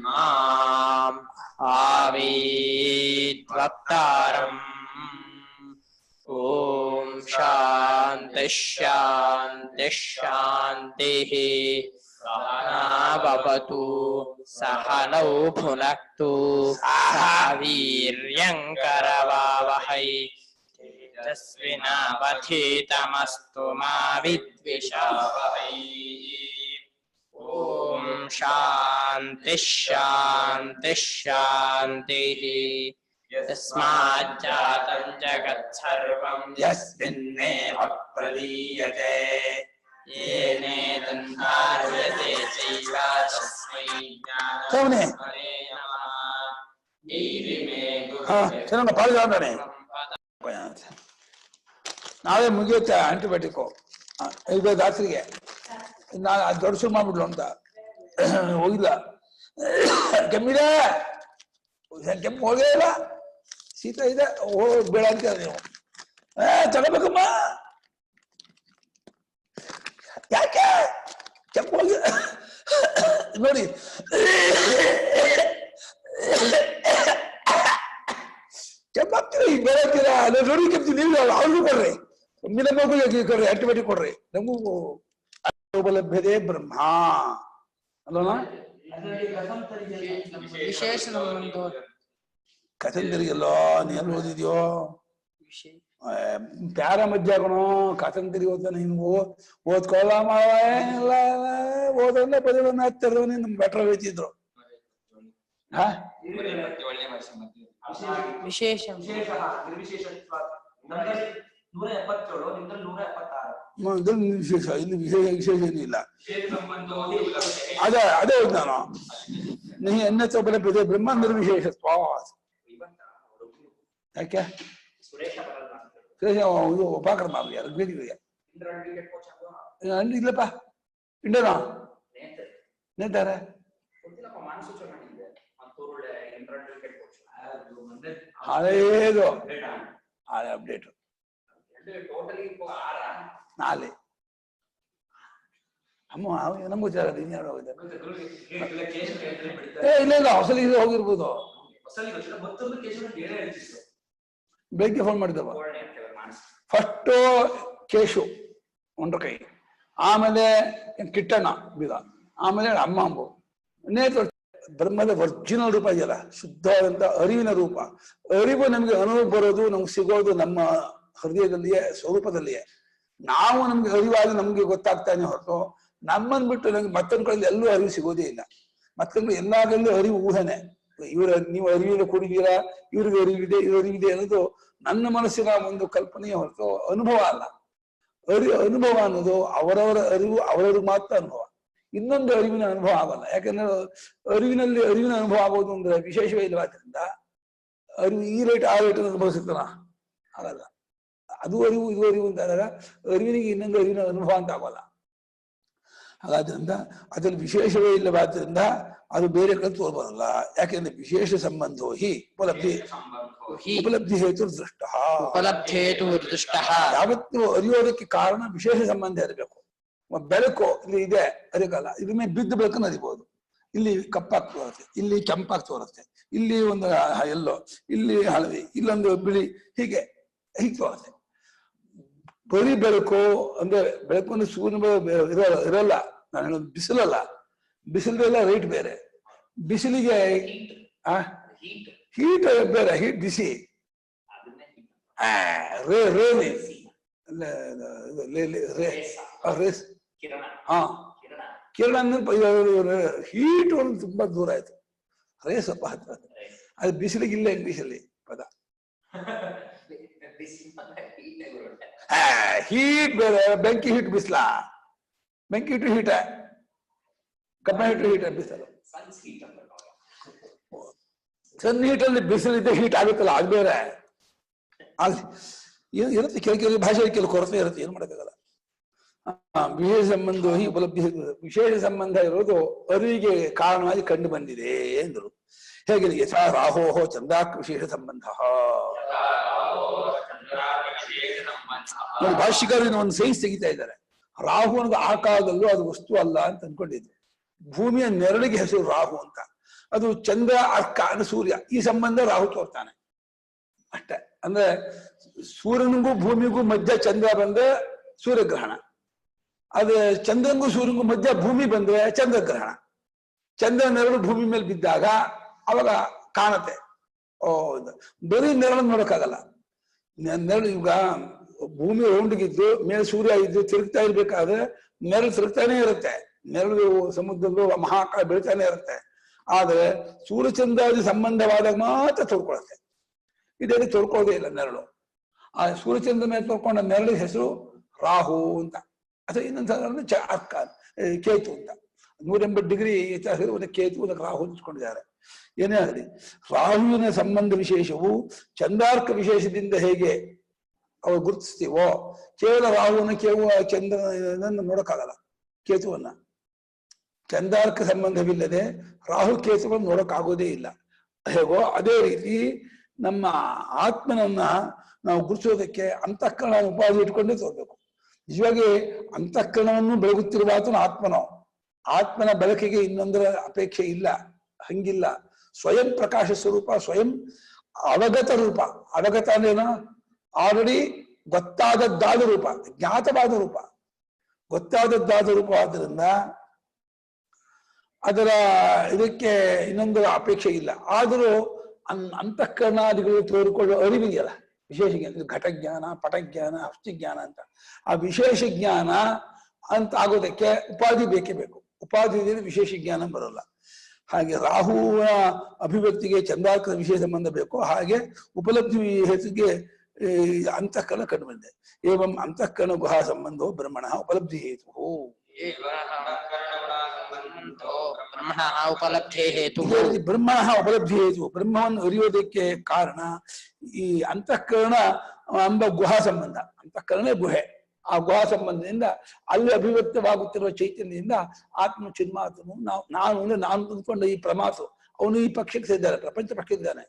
माम् आवीत् वक्तारम्। ॐ शान्तिः शान्तिः शान्तिः। सहना भवतु सहनौ भुनक्तु सह वीर्यङ्करवावहै तेजस्विनावधीतमस्तु मा विद्विषावहै। ॐ शान्तिः शान्तिः शान्तिः। यस्माज्जातं जगत्सर्वं यस्मिन्नेव प्रलीयते येनेदन्धार्यते चैव तस्मै ज्ञानमये नमः। ಚೆನ್ನಾಗಿ ಪಾಲ್ಗೊಂಡಾನೆ ನಾವೇ ಮುಗಿಯುತ್ತೆ ಆಂಟಿಬಯೋಟಿಕ್ ಈಗ ರಾತ್ರಿಗೆ ನಾನು ಅದು ದೊಡ್ಡ ಶುರು ಮಾಡ್ಬಿಡ್ಲು ಅಂತ ಹೋಗಿಲ್ಲ. ಕೆಮ್ಮಿದೆ, ಕೆಮ್ಮು ಹೋಗೇ ಇಲ್ಲ, ಶೀತ ಇದೆ, ಬೇಡ ಅಂತ ನೀವು ತಗೋಬೇಕಮ್ಮ. ಯಾಕೆ ಕೆಮ್ಮು ಹೋಗಿ ನೋಡಿ ಕೆಮ್ಮಾಗ್ತೀರಿ, ಬೇರೆ ಅಲ್ಲ ನೋಡಿ ಕೆಮ್ತೀನಿ. ನೀವು ಅವ್ರಿಗೂ ಕೊಡ್ರಿ, ಒಮ್ಮಿನ ಮಗುಗೆ ಕೊಡ್ರಿ, ಆಂಟಿಬಯೋಟಿಕ್ ಕೊಡ್ರಿ. ನಮಗೂ ಉಪಲಭ್ಯತೆ ಬ್ರಹ್ಮ ಅಲ್ಲೋಣ. ವಿಶೇಷ ಕಥಂತರಿಗೆಲ್ಲೋ ನೀನು ಓದಿದ್ಯೋ? ಪ್ಯಾರ ಮಧ್ಯ ಕಣೋ ಕಥಂತರಿ ಓದ್ತಾನೆ. ನಿನ್ಗೂ ಓದ್ಕೊಳ್ಳ ಎಲ್ಲ ಓದೋದೇ ಪದವನ್ನು ಹತ್ತಿರ ನಿಮ್ ಬೆಟ್ರ ಹೋಯ್ತಿದ್ರು. ವಿಶೇಷ ವಿಶೇಷ ಇಲ್ಲಿ ವಿಶೇಷ ಏನಿಲ್ಲ. ಅದೇ ಹೋದ್ ನಾನು ಎನ್ನ ಚೌಬಲ ಬ್ರಹ್ಮ ನಿರ್ವಿಶೇಷ. ಯಾಕೆ ಇದು ಉಪಾಕರ್ಮ ಋಗ್ವೇದಿಗೆ ಇಲ್ಲಪ್ಪ ಇಂಡೋನಾ ನೇತಾರೆ ಹಳೇದು ಹಳೆ ಅಪ್ಡೇಟ್ ನಾಳೆ ಅಮ್ಮ ನಮ್ಗೆ ಗೊತ್ತಾಗದು ಇನ್ಯಾರು ಇಲ್ಲ ಇಲ್ಲ ಹೊಸಲಿ ಹೋಗಿರ್ಬೋದು. ಬೆಳಿಗ್ಗೆ ಫೋನ್ ಮಾಡಿದವ. ಫಸ್ಟ್ ಕೇಶು ಒಂದ್ರ ಕೈ, ಆಮೇಲೆ ಕಿಟ್ಟಣ್ಣ ಬೀಗ, ಆಮೇಲೆ ಅಮ್ಮ ಅಂಬು. ನೇತ್ರ ಬ್ರಹ್ಮದ ಒರಿಜಿನಲ್ ರೂಪ ಇದೆಯಲ್ಲ, ಶುದ್ಧವಾದಂತ ಅರಿವಿನ ರೂಪ. ಅರಿವು ನಮ್ಗೆ ಅನುಭವ ಬರೋದು, ನಮ್ಗೆ ಸಿಗೋದು ನಮ್ಮ ಹೃದಯದಲ್ಲಿಯೇ, ಸ್ವರೂಪದಲ್ಲಿಯೇ. ನಾವು ನಮ್ಗೆ ಅರಿವಾಗಿ ನಮ್ಗೆ ಗೊತ್ತಾಗ್ತಾನೆ ಹೊರತು ನಮ್ಮನ್ ಬಿಟ್ಟು ನಮ್ಗೆ ಮತ್ತೊಂದ್ ಕಡೆಯಲ್ಲಿ ಎಲ್ಲೂ ಅರಿವು ಸಿಗೋದೇ ಇಲ್ಲ. ಮತ್ತೊಂದು ಎಲ್ಲಾಗಲ್ಲೂ ಅರಿವು ಊಹನೆ. ನೀವು ಅರಿವಿನ ಕುಡಿದೀರಾ, ಇವ್ರಿಗೆ ಅರಿವಿದೆ, ಇವ್ರ ಅರಿವಿದೆ ಅನ್ನೋದು ನನ್ನ ಮನಸ್ಸಿನ ಒಂದು ಕಲ್ಪನೆಯ ಹೊರತು ಅನುಭವ ಅಲ್ಲ. ಅನುಭವ ಅನ್ನೋದು ಅವರವರ ಅರಿವು, ಅವರವ್ರಿಗೆ ಮಾತ್ರ ಅನುಭವ. ಇನ್ನೊಂದು ಅರಿವಿನ ಅನುಭವ ಆಗಲ್ಲ. ಯಾಕಂದ್ರೆ ಅರಿವಿನ ಅನುಭವ ಆಗೋದು ಅಂದ್ರೆ ವಿಶೇಷವೇ ಇಲ್ಲವಾದ್ರಿಂದ ಅರಿವು ಈ ರೇಟ್ ಆ ರೇಟ್ ಅನುಭವಿಸುತ್ತಾನ ಆಗಲ್ಲ. ಅದು ಅರಿವು ಇದು ಅರಿವು ಅಂತ ಆದಾಗ ಅರಿವಿನಿಗೆ ಇನ್ನೊಂದು ಅರಿವಿನ ಅನುಭವ ಅಂತ ಆಗೋಲ್ಲ. ಹಾಗಾದ್ರಿಂದ ಅದ್ರಲ್ಲಿ ವಿಶೇಷವೇ ಇಲ್ಲವಾದ್ರಿಂದ ಅದು ಬೇರೆ ಕಡೆ ತೋರ್ಬರಲ್ಲ. ಯಾಕೆಂದ್ರೆ ವಿಶೇಷ ಸಂಬಂಧೋ ಹಿ ಉಪಲಬ್ಧಿ ಹೇತು ದೃಷ್ಟ. ಯಾವತ್ತು ಅರಿಯೋದಕ್ಕೆ ಕಾರಣ ವಿಶೇಷ ಸಂಬಂಧ ಇರಬೇಕು. ಬೆಳಕು ಇಲ್ಲಿ ಇದೆ ಅರಿಯಲ್ಲ, ಇದ್ರ ಮೇಲೆ ಬಿದ್ದ ಬೆಳಕನ್ನು ಅರಿಬಹುದು. ಇಲ್ಲಿ ಕಪ್ಪಾಗಿ ತೋರುತ್ತೆ, ಇಲ್ಲಿ ಕೆಂಪಾಗಿ ತೋರುತ್ತೆ, ಇಲ್ಲಿ ಒಂದು ಎಲ್ಲೋ, ಇಲ್ಲಿ ಹಳದಿ, ಇಲ್ಲೊಂದು ಬಿಳಿ, ಹೀಗೆ ತೋರುತ್ತೆ. ಬರೀ ಬೆಳಕು ಅಂದ್ರೆ ಬೆಳಕು ಸೂರ್ಯ ಇರಲ್ಲ. ನಾನು ಹೇಳೋದು ಬಿಸಿಲಲ್ಲ, ಬಿಸಿಲೆಲ್ಲ ರೈಟ್ ಬೇರೆ. ಬಿಸಿಲಿಗೆ ಹೀಟ್ ಬೇರೆ, ಹೀಟ್ ಬಿಸಿ ರೇಸ್ ಕಿರಣ ಹೀಟ್ ಒಂದು ತುಂಬಾ ದೂರ ಆಯ್ತು, ರೇ ಸ್ವಲ್ಪ ಹತ್ರ. ಅದು ಬಿಸಿಲಿಗಿಲ್ಲ, ಇಂಗ್ಲಿಷಲ್ಲಿ ಪದ. ಹೀಟ್ ಬೇರೆ, ಬೆಂಕಿ ಹೀಟ್ ಬಿಸಿಲ, ಬೆಂಕಿ ಹಿಟ್ಟು ಹೀಟ, ಕಬ್ಬ ಹಿಟ್ಟು ಹೀಟ ಬಿಸಿಲು. ಸಣ್ಣ ಹೀಟಲ್ಲಿ ಬಿಸಿಲಿದ್ದ ಹೀಟ್ ಆಗುತ್ತಲ್ಲ, ಅದು ಬೇರೆ. ಇರುತ್ತೆ ಕೆಲವು ಭಾಷೆಯಲ್ಲಿ ಕೆಲವು ಕೊರತೆ ಇರುತ್ತೆ, ಏನ್ ಮಾಡೋಕ್ಕಾಗಲ್ಲ. ವಿಶೇಷ ಸಂಬಂಧ ಈ ಉಪಲಬ್ಧಿ, ವಿಶೇಷ ಸಂಬಂಧ ಇರೋದು ಅರಿವಿಗೆ ಕಾರಣವಾಗಿ ಕಂಡು ಬಂದಿದೆ ಎಂದರು. ಹೇಗೆ ಯಥಾ ರಾಹೋಹೋ ಚಂದ್ರಾಕ್ ವಿಶೇಷ ಸಂಬಂಧ. ನೋಡಿ ಭಾಷ್ಯಕಾರರು ಒಂದು ಸೈನ್ಸ್ ತೆಗಿತಾ ಇದ್ದಾರೆ. ರಾಹು ಅನ್ನೋದು ಆ ಕಾಲದಲ್ಲೂ ಅದು ವಸ್ತು ಅಲ್ಲ ಅಂತ ಅನ್ಕೊಂಡಿದ್ರು. ಭೂಮಿಯ ನೆರಳಿಗೆ ಹೆಸರು ರಾಹು ಅಂತ. ಅದು ಚಂದ್ರ ಅರ್ಕ ಅಂದ್ರೆ ಸೂರ್ಯ, ಈ ಸಂಬಂಧ ರಾಹು ತೋರ್ತಾನೆ ಅಷ್ಟೇ. ಅಂದ್ರೆ ಸೂರ್ಯನಿಗೂ ಭೂಮಿಗೂ ಮಧ್ಯ ಚಂದ್ರ ಬಂದ್ರೆ ಸೂರ್ಯಗ್ರಹಣ, ಅದೇ ಚಂದ್ರನಿಗೂ ಸೂರ್ಯನಿಗೂ ಮಧ್ಯ ಭೂಮಿ ಬಂದ್ರೆ ಚಂದ್ರಗ್ರಹಣ. ಚಂದ್ರನೆರಡು ಭೂಮಿ ಮೇಲೆ ಬಿದ್ದಾಗ ಅವಾಗ ಕಾಣತ್ತೆ. ಬರೀ ನೆರಳನ್ನು ನೋಡಕ್ಕಾಗಲ್ಲ. ನೆರಳು ಈಗ ಭೂಮಿ ರೌಂಡ್ಗಿದ್ದು ಮೇಲೆ ಸೂರ್ಯ ಇದ್ದು ತಿರುಗ್ತಾ ಇರ್ಬೇಕಾದ್ರೆ ನೆರಳು ತಿರುಗ್ತಾನೆ ಇರುತ್ತೆ. ನೆರಳು ಸಮುದ್ರದ್ದು ಮಹಾಕಾಳ ಬೆಳಿತಾನೆ ಇರುತ್ತೆ. ಆದ್ರೆ ಸೂರ್ಯಚಂದ್ರಾದಿ ಸಂಬಂಧವಾದಾಗ ಮಾತ್ರ ತೋರ್ಕೊಳತ್ತೆ. ಇದೇನು ತೋರ್ಕೊಳ್ಳೋದೇ ಇಲ್ಲ ನೆರಳು. ಆ ಸೂರ್ಯಚಂದ್ರ ಮೇಲೆ ತೋರ್ಕೊಂಡ ನೆರಳಿನ ಹೆಸರು ರಾಹು ಅಂತ, ಅಥವಾ ಇನ್ನೊಂದು ಅರ್ಕ ಕೇತು ಅಂತ. 180 ಡಿಗ್ರಿ ಒಂದು ಕೇತು ಒಂದು ರಾಹು ಇಟ್ಕೊಂಡಿದ್ದಾರೆ. ಏನೇ ಆಗಲಿ, ರಾಹುವಿನ ಸಂಬಂಧ ವಿಶೇಷವು ಚಂದ್ರಾರ್ಕ ವಿಶೇಷದಿಂದ ಹೇಗೆ ಅವು ಗುರುತಿಸ್ತೀವೋ, ಕೇವಲ ರಾಹುವನ್ನು ಕೇಳುವ ಚಂದ್ರನನ್ನು ನೋಡಕ್ಕಾಗಲ್ಲ. ಕೇತುವನ್ನ ಚಂದ್ರಾರ್ಕ ಸಂಬಂಧವಿಲ್ಲದೆ ರಾಹು ಕೇತುವನ್ನು ನೋಡಕ್ಕಾಗೋದೇ ಇಲ್ಲ. ಹೇಗೋ ಅದೇ ರೀತಿ ನಮ್ಮ ಆತ್ಮನನ್ನ ನಾವು ಗುರುತಿಸೋದಕ್ಕೆ ಅಂತಃಕರಣ ಉಪಾಧಿ ಇಟ್ಕೊಂಡೇ ತೋರ್ಬೇಕು. ನಿಜವಾಗಿ ಅಂತಃಕರಣವನ್ನು ಬೆಳಗುತ್ತಿರುವ ಆತನ ಆತ್ಮನೋ, ಆತ್ಮನ ಬೆಳಕಿಗೆ ಇನ್ನೊಂದರ ಅಪೇಕ್ಷೆ ಇಲ್ಲ, ಹಂಗಿಲ್ಲ. ಸ್ವಯಂ ಪ್ರಕಾಶ ಸ್ವರೂಪ, ಸ್ವಯಂ ಅವಗತ ರೂಪ. ಅವಗತ ಅಂದ್ರೇನು? ಆಲ್ರೆಡಿ ಗೊತ್ತಾದದ್ದಾದ ರೂಪ, ಜ್ಞಾತವಾದ ರೂಪ, ಗೊತ್ತಾದದ್ದಾದ ರೂಪ. ಆದ್ದರಿಂದ ಅದರ ಇದಕ್ಕೆ ಇನ್ನೊಂದು ಅಪೇಕ್ಷೆ ಇಲ್ಲ. ಆದರೂ ಅಂತಃಕರಣಾದಿಗಳು ತೋರಿಕೊಳ್ಳುವ ಅರಿವಿದೆಯಲ್ಲ, ವಿಶೇಷ ಜ್ಞಾನ, ಘಟಜ್ಞಾನ, ಪಟಜ್ಞಾನ, ಹಸ್ತಿಜ್ಞಾನ ಅಂತ. ಆ ವಿಶೇಷ ಜ್ಞಾನ ಅಂತ ಆಗೋದಕ್ಕೆ ಉಪಾಧಿ ಬೇಕೇ ಬೇಕು. ಉಪಾಧಿ ಇದ್ರೆ ವಿಶೇಷ ಜ್ಞಾನ ಬರೋಲ್ಲ. ಹಾಗೆ ರಾಹುವ ಅಭಿವ್ಯಕ್ತಿಗೆ ಚಂದ್ರಾರ್ಕದ ವಿಶೇಷ ಸಂಬಂಧ ಬೇಕು. ಹಾಗೆ ಉಪಲಬ್ಧಿ ಹೇತುಗೆ ಅಂತಃಕರಣ ಕಂಡು ಬಂದಿದೆ. ಏವಂ ಅಂತಃಕರಣ ಗುಹಾ ಸಂಬಂಧೋ ಬ್ರಹ್ಮಣ ಉಪಲಬ್ಧಿ ಹೇತು. ಬ್ರಹ್ಮಣ ಉಪಲಬ್ಧಿ ಹೇತು, ಬ್ರಹ್ಮವನ್ನು ಅರಿಯೋದಕ್ಕೆ ಕಾರಣ ಈ ಅಂತಃಕರಣ ಎಂಬ ಗುಹಾ ಸಂಬಂಧ. ಅಂತಃಕರಣ ಗುಹೆ. ಆ ಗುಹಾ ಸಂಬಂಧದಿಂದ ಅಲ್ಲಿ ಅಭಿವ್ಯಕ್ತವಾಗುತ್ತಿರುವ ಚೈತನ್ಯದಿಂದ ಆತ್ಮ ಚಿನ್ಮಾತನು ನಾನು ಅಂದ್ರೆ ನಾನು ಅಂದ್ಕೊಂಡ ಈ ಪ್ರಮಾತು ಅವನು ಈ ಪಕ್ಷಕ್ಕೆ ಸೇರಿದ್ದಾನೆ, ಪ್ರಪಂಚ ಪಕ್ಷಕ್ಕಿದ್ದಾನೆ.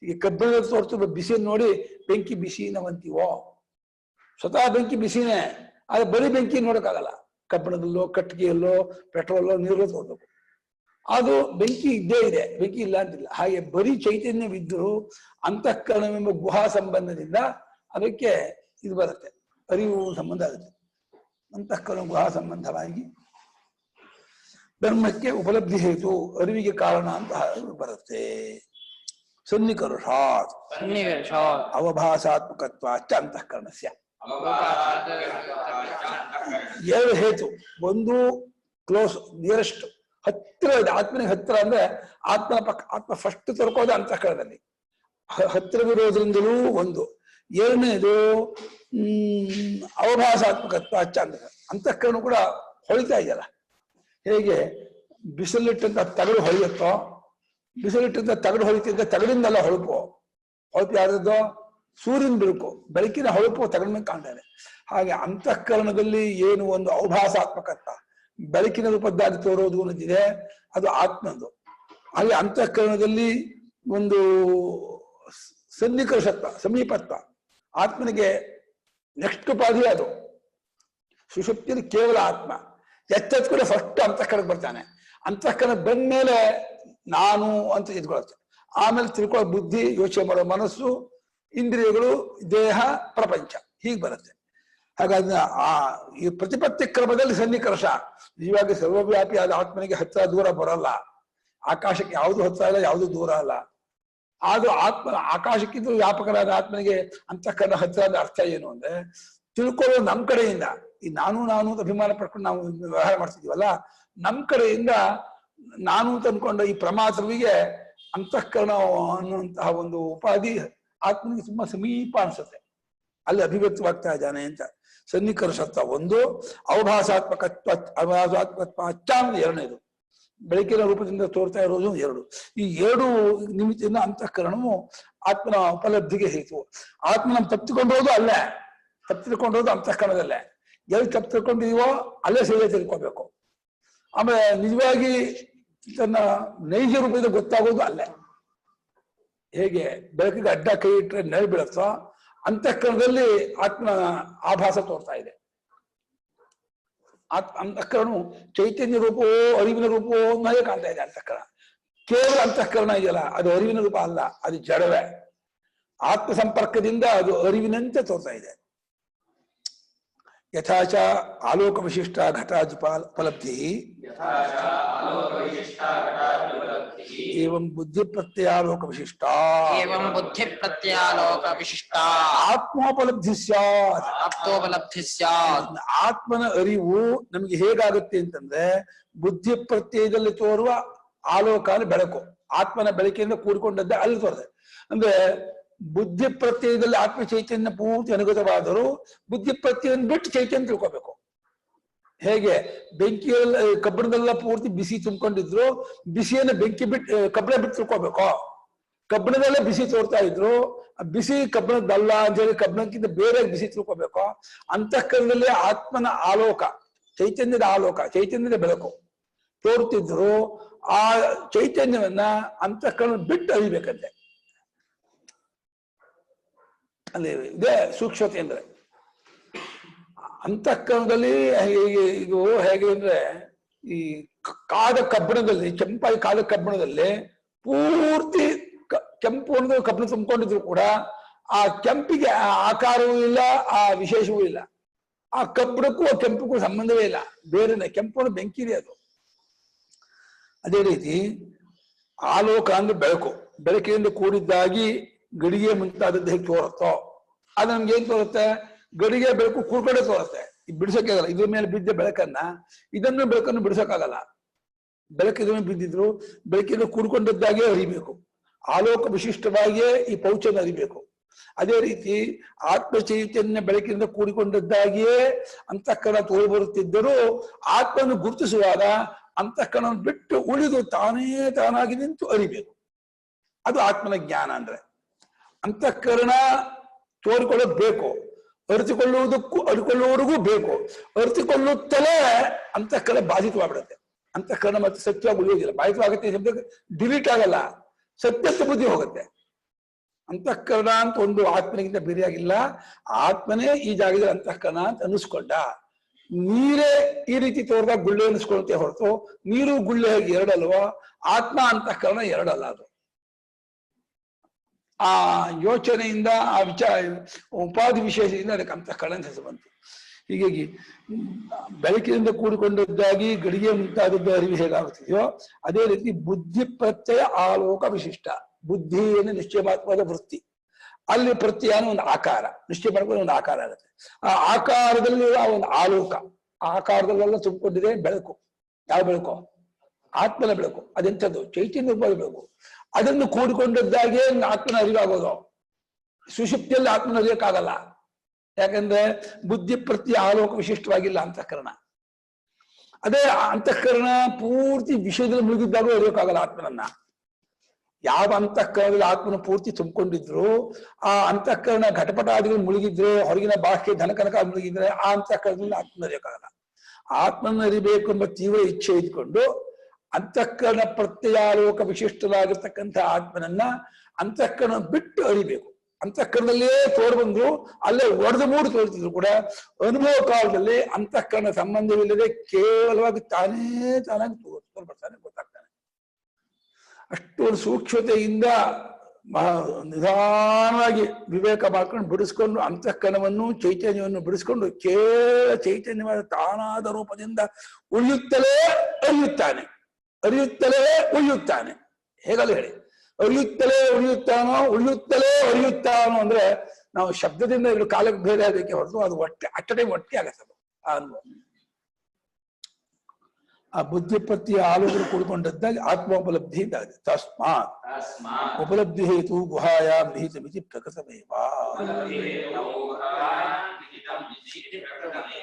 ಈಗ ಕಬ್ಬಿಣ ತೋರ್ತಿರುವ ಬಿಸಿಯನ್ನು ನೋಡಿ ಬೆಂಕಿ ಬಿಸಿನವಂತೀವೋ, ಸ್ವತಃ ಬೆಂಕಿ ಬಿಸಿನೇ. ಆದ್ರೆ ಬರೀ ಬೆಂಕಿ ನೋಡಕ್ಕಾಗಲ್ಲ. ಕಬ್ಬಿಣದಲ್ಲೋ ಕಟ್ಟಿಗೆಯಲ್ಲೋ ಪೆಟ್ರೋಲೋ ನೀರಲ್ಲೋ ತೋರ್ಬೇಕು. ಅದು ಬೆಂಕಿ ಇದ್ದೇ ಇದೆ, ಬೆಂಕಿ ಇಲ್ಲ ಅಂತಿಲ್ಲ. ಹಾಗೆ ಬರೀ ಚೈತನ್ಯವಿದ್ದರೂ ಅಂತಃಕರಣವೆಂಬ ಗುಹಾ ಸಂಬಂಧದಿಂದ ಅದಕ್ಕೆ ಇದು ಬರುತ್ತೆ, ಅರಿವು ಸಂಬಂಧ ಆಗುತ್ತೆ. ಅಂತಃಕರಣ ಗುಹಾ ಸಂಬಂಧವಾಗಿ ಬ್ರಹ್ಮಕ್ಕೆ ಉಪಲಬ್ಧಿ ಹೇತು, ಅರಿವಿಗೆ ಕಾರಣ ಅಂತ ಬರುತ್ತೆ. ಸನ್ನಿಕರ್ಷಾತ್ ಅವಭಾಸಾತ್ಮಕತ್ವಾಚ ಅಂತಃಕರಣಸ್ಯ. ಎರಡು ಹೇತು. ಒಂದು ಕ್ಲೋಸ್, ನಿಯರೆಸ್ಟ್, ಹತ್ತಿರ ಇದೆ. ಆತ್ಮನಿಗೆ ಹತ್ತಿರ ಅಂದ್ರೆ ಆತ್ಮ ಫಸ್ಟ್ ತರ್ಕೋದು ಅಂತಃಕರಣದಲ್ಲಿ, ಹತ್ತಿರವಿರೋದ್ರಿಂದಲೂ ಒಂದು. ಎರಡನೇದು ಅವಭಾಸಾತ್ಮಕತ್ವ ಅಂತಃಕರಣ ಕೂಡ ಹೊಳಿತಾ ಇದೆಯಲ್ಲ. ಹೇಗೆ ಬಿಸಿಲಿಟ್ಟಂತ ತಗಡು ಹೊಳೆಯುತ್ತೋ, ಬಿಸಿಲಿಟ್ಟಂತ ತಗಡು ಹೊಳಿತಿದ್ದ ತಗಡಿಂದಲ್ಲ ಹೊಳಪು. ಹೊಳಪು ಯಾರದ್ದು? ಸೂರ್ಯನ ಬೆಳಕು, ಬೆಳಕಿನ ಹೊಳಪು ತಗಡ ಮೇಲೆ ಕಾಣ್ತಾ ಇದೆ. ಹಾಗೆ ಅಂತಃಕರಣದಲ್ಲಿ ಏನು ಒಂದು ಅವಭಾಸಾತ್ಮಕತ್ವ, ಬೆಳಕಿನ ರೂಪದ್ದಾಗಿ ತೋರೋದು ಅನ್ನೋದಿದೆ, ಅದು ಆತ್ಮದು. ಹಾಗೆ ಅಂತಃಕರಣದಲ್ಲಿ ಒಂದು ಸನ್ನಿಕರ್ಷತ್ವ, ಸಮೀಪತ್ವ, ಆತ್ಮನಿಗೆ ನೆಕ್ಸ್ಟ್ ಉಪಾಧಿ ಅದು. ಸುಷುಪ್ತಿಯಲ್ಲಿ ಕೇವಲ ಆತ್ಮ, ಎಚ್ಚೆತ್ ಕೂಡ ಫಸ್ಟ್ ಅಂತಃಕರಣಕ್ಕೆ ಬರ್ತಾನೆ. ಅಂತಃಕರಣ ಬಂದ್ಮೇಲೆ ನಾನು ಅಂತ ಇದ್ಕೊಳುತ್ತೆ. ಆಮೇಲೆ ತಿಳ್ಕೊಳ್ಳೋ ಬುದ್ಧಿ, ಯೋಚನೆ ಮಾಡೋ ಮನಸ್ಸು, ಇಂದ್ರಿಯಗಳು, ದೇಹ, ಪ್ರಪಂಚ, ಹೀಗೆ ಬರುತ್ತೆ. ಹಾಗಾಗಿ ಈ ಪ್ರತಿಪತ್ತಿ ಕ್ರಮದಲ್ಲಿ ಸನ್ನಿಕರ್ಷ. ನಿಜವಾಗಿ ಸರ್ವವ್ಯಾಪಿ ಆದ ಆತ್ಮನಿಗೆ ಹತ್ತಿರ ದೂರ ಬರಲ್ಲ. ಆಕಾಶಕ್ಕೆ ಯಾವುದು ಹತ್ತಿರ ಇಲ್ಲ, ಯಾವುದು ದೂರ ಅಲ್ಲ. ಆದ್ರೂ ಆಕಾಶಕ್ಕಿಂತ ವ್ಯಾಪಕರಾದ ಆತ್ಮನಿಗೆ ಅಂತಃಕರಣ ಹತ್ತಿರ ಆದ ಅರ್ಥ ಏನು ಅಂದ್ರೆ, ತಿಳ್ಕೊಳ್ಳೋ ನಮ್ ಕಡೆಯಿಂದ, ಈ ನಾನು ಅಂತ ಅಭಿಮಾನ ಪಡ್ಕೊಂಡು ನಾವು ವ್ಯವಹಾರ ಮಾಡ್ತಿದೀವಲ್ಲ, ನಮ್ ಕಡೆಯಿಂದ ನಾನು ಅಂತ ಅನ್ಕೊಂಡ ಈ ಪ್ರಮಾತೃವಿಗೆ ಅಂತಃಕರಣ ಅನ್ನುವಂತಹ ಒಂದು ಉಪಾಧಿ ಆತ್ಮನಿಗೆ ತುಂಬಾ ಸಮೀಪ ಅನ್ಸುತ್ತೆ. ಅಲ್ಲಿ ಅಭಿವ್ಯಕ್ತವಾಗ್ತಾ ಇದ್ದಾನೆ ಅಂತ. ಸನ್ನಿಕರ್ಷತ್ವ ಒಂದು, ಅವಭಾಸಾತ್ಮಕತ್ವ ಅಚ್ಚಾಂಗ ಎರಡನೇದು. ಬೆಳಕಿನ ರೂಪದಿಂದ ತೋರ್ತಾ ಇರೋದು ಎರಡು. ಈ ಎರಡು ನಿಮಿತ್ತದಿಂದ ಅಂತಃಕರಣವು ಆತ್ಮನ ಉಪಲಬ್ಧಿಗೆ ಹೇತು. ಆತ್ಮನ ತಪ್ಪಿಕೊಂಡೋದು ಅಲ್ಲೇ, ತಪ್ಪಿಕೊಂಡೋದು ಅಂತಃಕರಣದಲ್ಲೇ. ಎಲ್ಲಿ ತಪ್ಪು ತಿಳ್ಕೊಂಡಿದೀವೋ ಅಲ್ಲೇ ಸರಿಯಾಗಿ ತಿಳ್ಕೊಬೇಕು. ಆಮೇಲೆ ನಿಜವಾಗಿ ತನ್ನ ನೈಜ ರೂಪದಿಂದ ಗೊತ್ತಾಗೋದು ಅಲ್ಲೇ. ಹೇಗೆ ಬೆಳಕಿಗೆ ಅಡ್ಡ ಕೈ ಇಟ್ಟರೆ ನೆರಳು ಬೀಳುತ್ತೋ, ಅಂತಃಕರಣದಲ್ಲಿ ಆತ್ಮ ಆಭಾಸ ತೋರ್ತಾ ಇದೆ. ಅಂತಃಕರಣ ಚೈತನ್ಯ ರೂಪವೋ ಅರಿವಿನ ರೂಪವೋ ಅನ್ನೋದೇ ಕಾಣ್ತಾ ಇದೆ ಅಂತಃಕರಣ. ಕೇವಲ ಅಂತಃಕರಣ ಇದೆಯಲ್ಲ ಅದು ಅರಿವಿನ ರೂಪ ಅಲ್ಲ, ಅದು ಜಡವೇ. ಆತ್ಮ ಸಂಪರ್ಕದಿಂದ ಅದು ಅರಿವಿನಂತೆ ತೋರ್ತಾ ಇದೆ. ಯಥಾಚ ಆಲೋಕ ವಿಶಿಷ್ಟ ಘಟಾಜುಪಲಬ್ಧಿ ಏವಂ ಬುದ್ಧಿ ಪ್ರತ್ಯಯಾಲೋಕ ವಿಶಿಷ್ಟ ಆತ್ಮೋಪಲಬ್ಧಿ ಸ್ಯಾತ್. ಆತ್ಮನ ಅರಿವು ನಮ್ಗೆ ಹೇಗಾಗುತ್ತೆ ಅಂತಂದ್ರೆ ಬುದ್ಧಿ ಪ್ರತ್ಯಯದಲ್ಲಿ ತೋರುವ ಆಲೋಕ ಬೆಳಕು, ಆತ್ಮನ ಬೆಳಕಿಯಿಂದ ಕೂಡಿಕೊಂಡದ್ದ ಅಲ್ಲಿ ತೋರಿದೆ. ಅಂದ್ರೆ ಬುದ್ಧಿ ಪ್ರತ್ಯಯದಲ್ಲಿ ಆತ್ಮ ಚೈತನ್ಯ ಪೂರ್ತಿ ಅನುಗತವಾದರೂ ಬುದ್ಧಿ ಪ್ರತ್ಯಯನ್ನು ಬಿಟ್ಟು ಚೈತನ್ಯ ತಿಳ್ಕೋಬೇಕು. ಹೇಗೆ ಬೆಂಕಿಯಲ್ಲಿ ಕಬ್ಬಿಣದೆಲ್ಲ ಪೂರ್ತಿ ಬಿಸಿ ತುಂಬಿಕೊಂಡಿದ್ರು, ಬಿಸಿಯನ್ನ ಬೆಂಕಿ ಬಿಟ್ಟು ಕಬ್ಬಿಣ ಬಿಟ್ಟು ತಿಳ್ಕೋಬೇಕು. ಕಬ್ಬಿಣದಲ್ಲೇ ಬಿಸಿ ತೋರ್ತಾ ಇದ್ರು, ಬಿಸಿ ಕಬ್ಬಿಣದಲ್ಲ ಅಂತ ಹೇಳಿ ಕಬ್ಬಿಣಕ್ಕಿಂತ ಬೇರೆ ಬಿಸಿ ತಿಳ್ಕೋಬೇಕು. ಅಂತಃಕರಣದಲ್ಲಿ ಆತ್ಮನ ಆಲೋಕ, ಚೈತನ್ಯದ ಆಲೋಕ, ಚೈತನ್ಯದ ಬೆಳಕು ತೋರ್ತಿದ್ರು. ಆ ಚೈತನ್ಯವನ್ನ ಅಂತಃಕರಣ ಬಿಟ್ಟು ಅರಿಬೇಕಂತೆ. ಅಲ್ಲಿ ಇದೇ ಸೂಕ್ಷ್ಮತೆ ಅಂದ್ರೆ. ಅಂತಃಕರಣದಲ್ಲಿ ಇದು ಹೇಗೆ ಅಂದ್ರೆ ಈ ಕಾದ ಕಬ್ಬಿಣದಲ್ಲಿ, ಕೆಂಪಾಗಿ ಕಾದ ಕಬ್ಬಿಣದಲ್ಲಿ ಪೂರ್ತಿ ಕೆಂಪು ಒಂದು ಕಬ್ಬಿಣ ತುಂಬಿಕೊಂಡಿದ್ರು ಕೂಡ ಆ ಕೆಂಪಿಗೆ ಆಕಾರವೂ ಇಲ್ಲ, ಆ ವಿಶೇಷವೂ ಇಲ್ಲ. ಆ ಕಬ್ಬಿಣಕ್ಕೂ ಆ ಕೆಂಪಿಗೂ ಸಂಬಂಧವೇ ಇಲ್ಲ, ಬೇರೆನೆ. ಕೆಂಪು ಬೆಂಕಿ ಇದೆ ಅದು. ಅದೇ ರೀತಿ ಆಲೋಕ ಅಂದ್ರೆ ಬೆಳಕು, ಬೆಳಕಿನಿಂದ ಕೂಡಿದ್ದಾಗಿ ಗಡಿಗೆ ಮುಂತಾದದ್ದು ಹೇಗೆ ತೋರುತ್ತೋ ಅದು ನಮ್ಗೆ ಏನ್ ತೋರುತ್ತೆ? ಗಡಿಗೆ ಬೆಳಕು ಕೂಡ್ಕೊಂಡೆ ತೋರುತ್ತೆ. ಬಿಡಿಸೋಕ್ಕಾಗಲ್ಲ. ಇದ್ರ ಮೇಲೆ ಬಿದ್ದ ಬೆಳಕನ್ನ ಬೆಳಕನ್ನು ಬಿಡಿಸೋಕ್ಕಾಗಲ್ಲ. ಬೆಳಕು ಇದ್ರ ಮೇಲೆ ಬಿದ್ದಿದ್ರು ಬೆಳಕಿನ ಕೂಡ್ಕೊಂಡದ್ದಾಗೆ ಅರಿಬೇಕು. ಆಲೋಕ ವಿಶಿಷ್ಟವಾಗಿಯೇ ಈ ಪೌಚನ್ನು ಅರಿಬೇಕು. ಅದೇ ರೀತಿ ಆತ್ಮ ಚೈತನ್ಯ ಬೆಳಕಿನಿಂದ ಕೂಡಿಕೊಂಡದ್ದಾಗಿಯೇ ಅಂತಃಕರಣ ತೋರಿ ಬರುತ್ತಿದ್ದರೂ ಆತ್ಮನ್ನು ಗುರುತಿಸುವಾಗ ಅಂತಃಕರಣ ಬಿಟ್ಟು ಉಳಿದು ತಾನಾಗಿ ನಿಂತು ಅರಿಬೇಕು. ಅದು ಆತ್ಮನ ಜ್ಞಾನ ಅಂದ್ರೆ. ಅಂತಃಕರಣ ತೋರಿಕೊಳ್ಳೋದು ಬೇಕು, ಅರಿತುಕೊಳ್ಳುವವರೆಗೂ ಬೇಕು. ಅರಿತುಕೊಳ್ಳುತ್ತಲೇ ಅಂತಃಕರಣ ಬಾಧಿತವಾಗ್ಬಿಡುತ್ತೆ. ಅಂತಃಕರಣ ಮತ್ತೆ ಸತ್ಯವಾಗಿ ಉಳಿಯೋದಿಲ್ಲ. ಬಾಧಿತವಾಗುತ್ತೆ ಶಬ್ದ ಡಿಲೀಟ್ ಆಗಲ್ಲ, ಸತ್ಯತ್ವ ಬುದ್ಧಿ ಹೋಗುತ್ತೆ. ಅಂತಃಕರಣ ಅಂತ ಒಂದು ಆತ್ಮನಿಗಿಂತ ಬೇರೆಯಾಗಿಲ್ಲ. ಆತ್ಮನೇ ಈ ಜಾಗದಲ್ಲಿ ಅಂತಃಕರಣ ಅಂತ ಅನ್ನಿಸ್ಕೊಂಡ. ನೀರೇ ಈ ರೀತಿ ತೋರಿದಾಗ ಗುಳ್ಳೆ ಅನ್ನಿಸ್ಕೊಳುತ್ತೆ ಹೊರತು ನೀರು ಗುಳ್ಳೆ ಹೇಗೆ ಎರಡಲ್ವೋ ಆತ್ಮ ಅಂತಃಕರಣ ಎರಡಲ್ಲ. ಅದು ಆ ಯೋಚನೆಯಿಂದ, ಆ ಉಪಾಧಿ ವಿಶೇಷದಿಂದ ಅದಕ್ಕೆ ಅಂತಃಕರಣ ಅಂತ ಹೆಸರು ಬಂತು. ಹೀಗಾಗಿ ಬೆಳಕಿನಿಂದ ಕೂಡಿಕೊಂಡದ್ದಾಗಿ ಗಡಿಗೆ ಮುಂತಾದದ್ದು ಅರಿವು ಹೇಗಾಗುತ್ತಿದೆಯೋ ಅದೇ ರೀತಿ ಬುದ್ಧಿ ಪ್ರತ್ಯಯ ಆಲೋಕ ವಿಶಿಷ್ಟ. ಬುದ್ಧಿಯನ್ನು ನಿಶ್ಚಯ ಮಾಡ್ಕೋದ ವೃತ್ತಿ, ಅಲ್ಲಿ ಪ್ರತ್ಯಯನ ಒಂದು ಆಕಾರ, ನಿಶ್ಚಯ ಮಾಡ್ಕೊಂಡು ಒಂದು ಆಕಾರ ಆಗುತ್ತೆ. ಆ ಆಕಾರದಲ್ಲಿ ಒಂದು ಆಲೋಕ, ಆ ಆಕಾರದಲ್ಲೆಲ್ಲ ತುಂಬಿಕೊಂಡಿದೆ ಬೆಳಕು. ಯಾವ ಬೆಳಕು? ಆತ್ಮನ ಬೆಳಕು. ಅದೆಂಥದ್ದು? ಚೈತನ್ಯ ಬೆಳಕು. ಅದನ್ನು ಕೂಡಿಕೊಂಡದ್ದಾಗೆ ಆತ್ಮನ ಅರಿವಾಗೋದು. ಸುಷುಪ್ತಿಯಲ್ಲಿ ಆತ್ಮನ ಅರಿಯಕ್ಕಾಗಲ್ಲ. ಯಾಕಂದ್ರೆ ಬುದ್ಧಿ ಪ್ರತ್ಯಯ ಆಲೋಕ ವಿಶಿಷ್ಟವಾಗಿಲ್ಲ ಅಂತಃಕರಣ. ಅದೇ ಅಂತಃಕರಣ ಪೂರ್ತಿ ವಿಷಯದಲ್ಲಿ ಮುಳುಗಿದ್ದಾಗೂ ಅರಿಯೋಕ್ಕಾಗಲ್ಲ ಆತ್ಮನನ್ನ. ಯಾವ ಅಂತಃಕರಣದಲ್ಲಿ ಆತ್ಮನ ಪೂರ್ತಿ ತುಂಬಿಕೊಂಡಿದ್ರು, ಆ ಅಂತಃಕರಣ ಘಟಪಟಾದಿಗಳು ಮುಳುಗಿದ್ರೆ, ಹೊರಗಿನ ಬಾಹ್ಯ ಧನಕನಕ ಮುಳುಗಿದ್ರೆ ಆ ಅಂತಃಕರಣದಲ್ಲಿ ಆತ್ಮನ ಅರಿಯೋಕ್ಕಾಗಲ್ಲ. ಆತ್ಮನ ಅರಿಬೇಕು ಎಂಬ ತೀವ್ರ ಇಚ್ಛೆ ಇದ್ಕೊಂಡು ಅಂತಃಕರಣ ಪ್ರತ್ಯಯಾಲೋಕ ವಿಶಿಷ್ಟವಾಗಿರ್ತಕ್ಕಂಥ ಆತ್ಮನನ್ನ ಅಂತಃಕರಣ ಬಿಟ್ಟು ಅರಿಬೇಕು. ಅಂತಃಕರಣದಲ್ಲೇ ತೋರ್ಬಂದ್ರು ಅಲ್ಲೇ ಒಡೆದು ಮೂಡು ತೋರ್ತಿದ್ರು ಕೂಡ ಅನುಭವ ಕಾಲದಲ್ಲಿ ಅಂತಃಕರಣ ಸಂಬಂಧವಿಲ್ಲದೆ ಕೇವಲವಾಗಿ ತಾನಾಗಿ ತೋರ್ಬರ್ತಾನೆ, ಗೊತ್ತಾಗ್ತಾನೆ. ಅಷ್ಟೊಂದು ಸೂಕ್ಷ್ಮತೆಯಿಂದ ನಿಧಾನವಾಗಿ ವಿವೇಕ ಮಾಡ್ಕೊಂಡು ಬಿಡಿಸ್ಕೊಂಡು ಅಂತಃಕರಣವನ್ನು ಚೈತನ್ಯವನ್ನು ಬಿಡಿಸ್ಕೊಂಡು ಕೇವಲ ಚೈತನ್ಯವಾದ ತಾನಾದ ರೂಪದಿಂದ ಉಳಿಯುತ್ತಲೇ ಅರಿಯುತ್ತಾನೆ, ಅರಿಯುತ್ತಲೇ ಉಳಿಯುತ್ತಾನೆ. ಹೇಗಲ್ಲ ಹೇಳಿ, ಅರಿಯುತ್ತಲೇ ಉಳಿಯುತ್ತಾನೋ, ಉಳಿಯುತ್ತಲೇ ಅರಿಯುತ್ತಾನೋ ಅಂದ್ರೆ ನಾವು ಶಬ್ದದಿಂದ ಎರಡು ಕಾಲಕ್ಕೆ ಭೇದ ಆಗಬೇಕೆ ಹೊರತು ಅದು ಒಟ್ಟೆ ಅಟ್ ಟೈಮ್ ಒಟ್ಟಿಗೆ ಆಗತ್ತದು ಆ ಅನುಭವ. ಆ ಬುದ್ಧಿ ಪ್ರತ್ಯಯ ಆಲೋಚನೆ ಕೂಡಿಕೊಂಡದ್ದಾಗಿ ಆತ್ಮೋಪಲಬ್ಧಿ ಇದ್ದಾಗಿದೆ. ತಸ್ಮಾತ್ ಉಪಲಬ್ಧಿ ಹೇತು ಗುಹಾಯಾಂ ನಿಹಿತಮಿತಿ ಪ್ರಕೃತಮೇವ.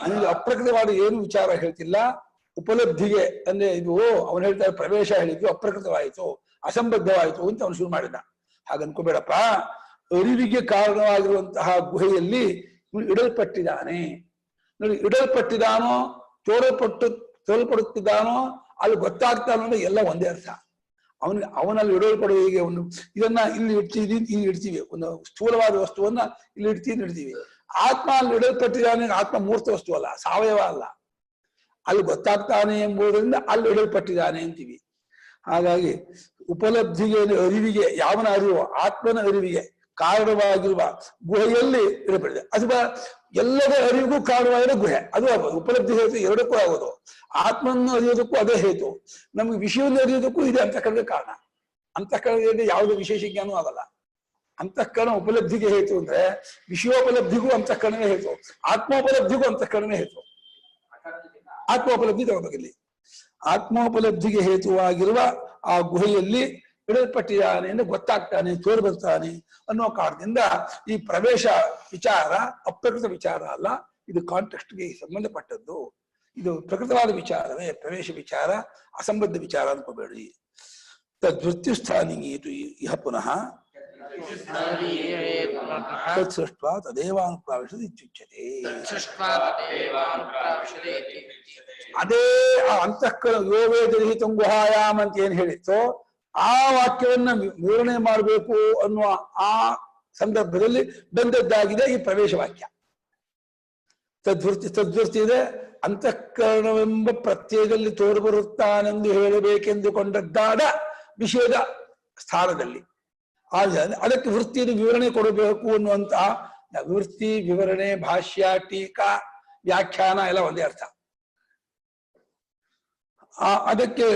ಅಂದ್ರೆ ಅಪ್ರಕೃತವಾದ ಏನು ವಿಚಾರ ಹೇಳ್ತಿಲ್ಲ. ಉಪಲಬ್ಧಿಗೆ ಅಂದ್ರೆ ಇದು ಅವನು ಹೇಳ್ತಾರೆ ಪ್ರವೇಶ ಹೇಳಿದ್ದು ಅಪ್ರಕೃತವಾಯಿತು, ಅಸಂಬದ್ಧವಾಯಿತು ಅಂತ ಅವನು ಶುರು ಮಾಡಿದ. ಹಾಗನ್ಕೋಬೇಡಪ್ಪ. ಅರಿವಿಗೆ ಕಾರಣವಾಗಿರುವಂತಹ ಗುಹೆಯಲ್ಲಿ ಇಡಲ್ಪಟ್ಟಿದ್ದಾನೆ. ನೋಡಿ, ಇಡಲ್ಪಟ್ಟಿದ್ದಾನೋ ತೋಲ್ಪಡುತ್ತಿದ್ದಾನೋ ಅಲ್ಲಿ ಗೊತ್ತಾಗ್ತಾನೋ ಅಂದ್ರೆ ಎಲ್ಲ ಒಂದೇ ಅರ್ಥ. ಅವನಲ್ಲಿ ಇಡಲ್ಪಡುವ ಹೀಗೆ ಒಂದು ಇದನ್ನ ಇಲ್ಲಿ ಇಡ್ತೀವಿ, ಇಲ್ಲಿ ಇಡ್ತೀವಿ, ಒಂದು ಸ್ಥೂಲವಾದ ವಸ್ತುವನ್ನ ಇಲ್ಲಿ ಇಡ್ತೀವಿ. ಆತ್ಮ ಅಲ್ಲಿ ಇಡಲ್ಪಟ್ಟಿದ್ದಾನೆ. ಆತ್ಮ ಮೂರ್ತ ವಸ್ತು ಅಲ್ಲ, ಸಾವಯವ ಅಲ್ಲ. ಅಲ್ಲಿ ಗೊತ್ತಾಗ್ತಾನೆ ಎಂಬುದರಿಂದ ಅಲ್ಲಿ ಇಡಲ್ಪಟ್ಟಿದ್ದಾನೆ ಅಂತೀವಿ. ಹಾಗಾಗಿ ಉಪಲಬ್ಧಿಗೆ ಅರಿವಿಗೆ ಯಾವನ ಅರಿವು ಆತ್ಮನ ಅರಿವಿಗೆ ಕಾರಣವಾಗಿರುವ ಗುಹೆಯಲ್ಲಿ ಇರಬಾರದು. ಅಥವಾ ಎಲ್ಲದ ಅರಿವಿಗೂ ಕಾರಣವಾಗಿರೋ ಗುಹೆ ಅದು ಆಗೋದು. ಉಪಲಬ್ಧಿ ಹೇತು ಎರಡಕ್ಕೂ ಆಗೋದು. ಆತ್ಮನ್ನು ಅರಿಯೋದಕ್ಕೂ ಅದೇ ಹೇತು, ನಮ್ಗೆ ವಿಷಯವನ್ನು ಅರಿಯೋದಕ್ಕೂ ಇದೆ ಅಂತಃಕರಣದ ಕಾರಣ. ಅಂತಃಕರಣದಲ್ಲಿ ಯಾವುದೇ ವಿಶೇಷ ಜ್ಞಾನವೂ ಆಗಲ್ಲ. ಅಂತಃಕರಣ ಉಪಲಬ್ಧಿಗೆ ಹೇತು ಅಂದ್ರೆ ವಿಷಯೋಪಲಬ್ಧಿಗೂ ಅಂತಃಕರಣವೇ ಹೇತು, ಆತ್ಮೋಪಲಬ್ಧಿಗೂ ಅಂತಃಕರಣವೇ ಹೇತು. ಆತ್ಮೋಪಲಬ್ಧಿ ತಗೋಬೇಕಿಲ್ಲಿ. ಆತ್ಮೋಪಲಬ್ಧಿಗೆ ಹೇತುವಾಗಿರುವ ಆ ಗುಹೆಯಲ್ಲಿ ಇಡಲ್ಪಟ್ಟಿದ್ದಾನೆ ಎಂದು ಗೊತ್ತಾಗ್ತಾನೆ, ತೋರಿ ಬರ್ತಾನೆ ಅನ್ನೋ ಕಾರಣದಿಂದ ಈ ಪ್ರವೇಶ ವಿಚಾರ ಅಪ್ರಕೃತ ವಿಚಾರ ಅಲ್ಲ, ಇದು ಕಾಂಟೆಕ್ಸ್ಟ್ಗೆ ಸಂಬಂಧಪಟ್ಟದ್ದು. ಇದು ಪ್ರಕೃತವಾದ ವಿಚಾರವೇ. ಪ್ರವೇಶ ವಿಚಾರ ಅಸಂಬದ್ಧ ವಿಚಾರ ಅನ್ಕೋಬೇಡಿ. ತದ್ವೃತ್ತಿಸ್ಥಾನಿಗೀತು ಇಹ ಪುನಃ ತತ್ಸೃಷ್ಟ್ವಾ ತದೇವಾನುಪ್ರಾವಿಶತಿ ಇತ್ಯುಚ್ಯತೆ. ಅದೇ ಆ ಅಂತಃಕರಣ ಯೋವೇದರಹಿತಂ ಗುಹಾಯಾಮ್ ಅಂತ ಏನ್ ಹೇಳಿತ್ತೋ ಆ ವಾಕ್ಯವನ್ನ ವಿವರಣೆ ಮಾಡಬೇಕು ಅನ್ನುವ ಆ ಸಂದರ್ಭದಲ್ಲಿ ಬಂದದ್ದಾಗಿದೆ ಈ ಪ್ರವೇಶ ವಾಕ್ಯ. ತದ್ವೃತ್ತಿ ಇದೆ. ಅಂತಃಕರಣವೆಂಬ ಪ್ರತ್ಯಯದಲ್ಲಿ ತೋರಿಬರುತ್ತಾನೆಂದು ಹೇಳಬೇಕೆಂದುಕೊಂಡದ್ದಾದ ವಿಷಯದ ಸ್ಥಾನದಲ್ಲಿ ಅದಕ್ಕೆ ವೃತ್ತಿಯನ್ನು ವಿವರಣೆ ಕೊಡಬೇಕು ಅನ್ನುವಂತಹ ವೃತ್ತಿ, ವಿವರಣೆ, ಭಾಷ್ಯ, ಟೀಕಾ, ವ್ಯಾಖ್ಯಾನ ಎಲ್ಲ ಒಂದೇ ಅರ್ಥ. ಅದಕ್ಕೆ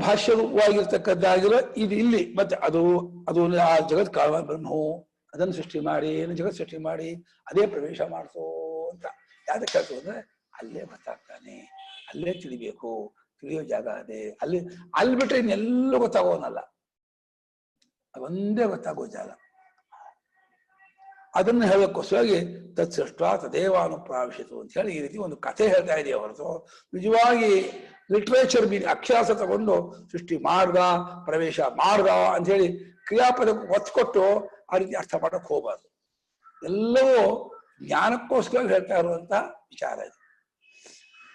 ಭಾಷ್ಯವಾಗಿರ್ತಕ್ಕದ್ದಾಗಿರೋ ಇದು ಇಲ್ಲಿ ಮತ್ತೆ ಅದು ಆ ಜಗತ್ ಕಾರಣ ಬ್ರಹ್ಮವು ಅದನ್ನು ಸೃಷ್ಟಿ ಮಾಡಿ ಏನು ಜಗತ್ ಸೃಷ್ಟಿ ಮಾಡಿ ಅದೇ ಪ್ರವೇಶ ಮಾಡಿಸೋ ಅಂತ ಯಾವ್ದಕ್ಕೆ ಹೇಳ್ತು ಅಂದ್ರೆ ಅಲ್ಲೇ ಗೊತ್ತಾಗ್ತಾನೆ, ಅಲ್ಲೇ ತಿಳಿಬೇಕು, ತಿಳಿಯೋ ಜಾಗ ಅದೇ. ಅಲ್ಲಿ ಬಿಟ್ರೆ ಇನ್ನೆಲ್ಲ ಗೊತ್ತಾಗೋನಲ್ಲ, ಒಂದೇ ಗೊತ್ತಾಗೋ ಜಾಗ. ಅದನ್ನು ಹೇಳೋಕ್ಕೋಸ್ಕರವಾಗಿ ತತ್ಸೃಷ್ಟ ತದೇವಾನುಪ್ರಾವಿಶಿತು ಅಂತ ಹೇಳಿ ಈ ರೀತಿ ಒಂದು ಕಥೆ ಹೇಳ್ತಾ ಇದೆಯಾ ಹೊರತು ನಿಜವಾಗಿ ಲಿಟ್ರೇಚರ್ ಮೀನಿಂಗ್ ಅಕ್ಷರಾಸ ತಗೊಂಡು ಸೃಷ್ಟಿ ಮಾಡ್ದ ಪ್ರವೇಶ ಮಾಡ್ದ ಅಂತ ಹೇಳಿ ಕ್ರಿಯಾಪದಕ್ಕೆ ಒತ್ತು ಕೊಟ್ಟು ಆ ರೀತಿ ಅರ್ಥ ಮಾಡಕ್ ಹೋಗಬಾರ್ದು. ಎಲ್ಲವೂ ಜ್ಞಾನಕ್ಕೋಸ್ಕರ ಹೇಳ್ತಾ ಇರುವಂತ ವಿಚಾರ ಇದು.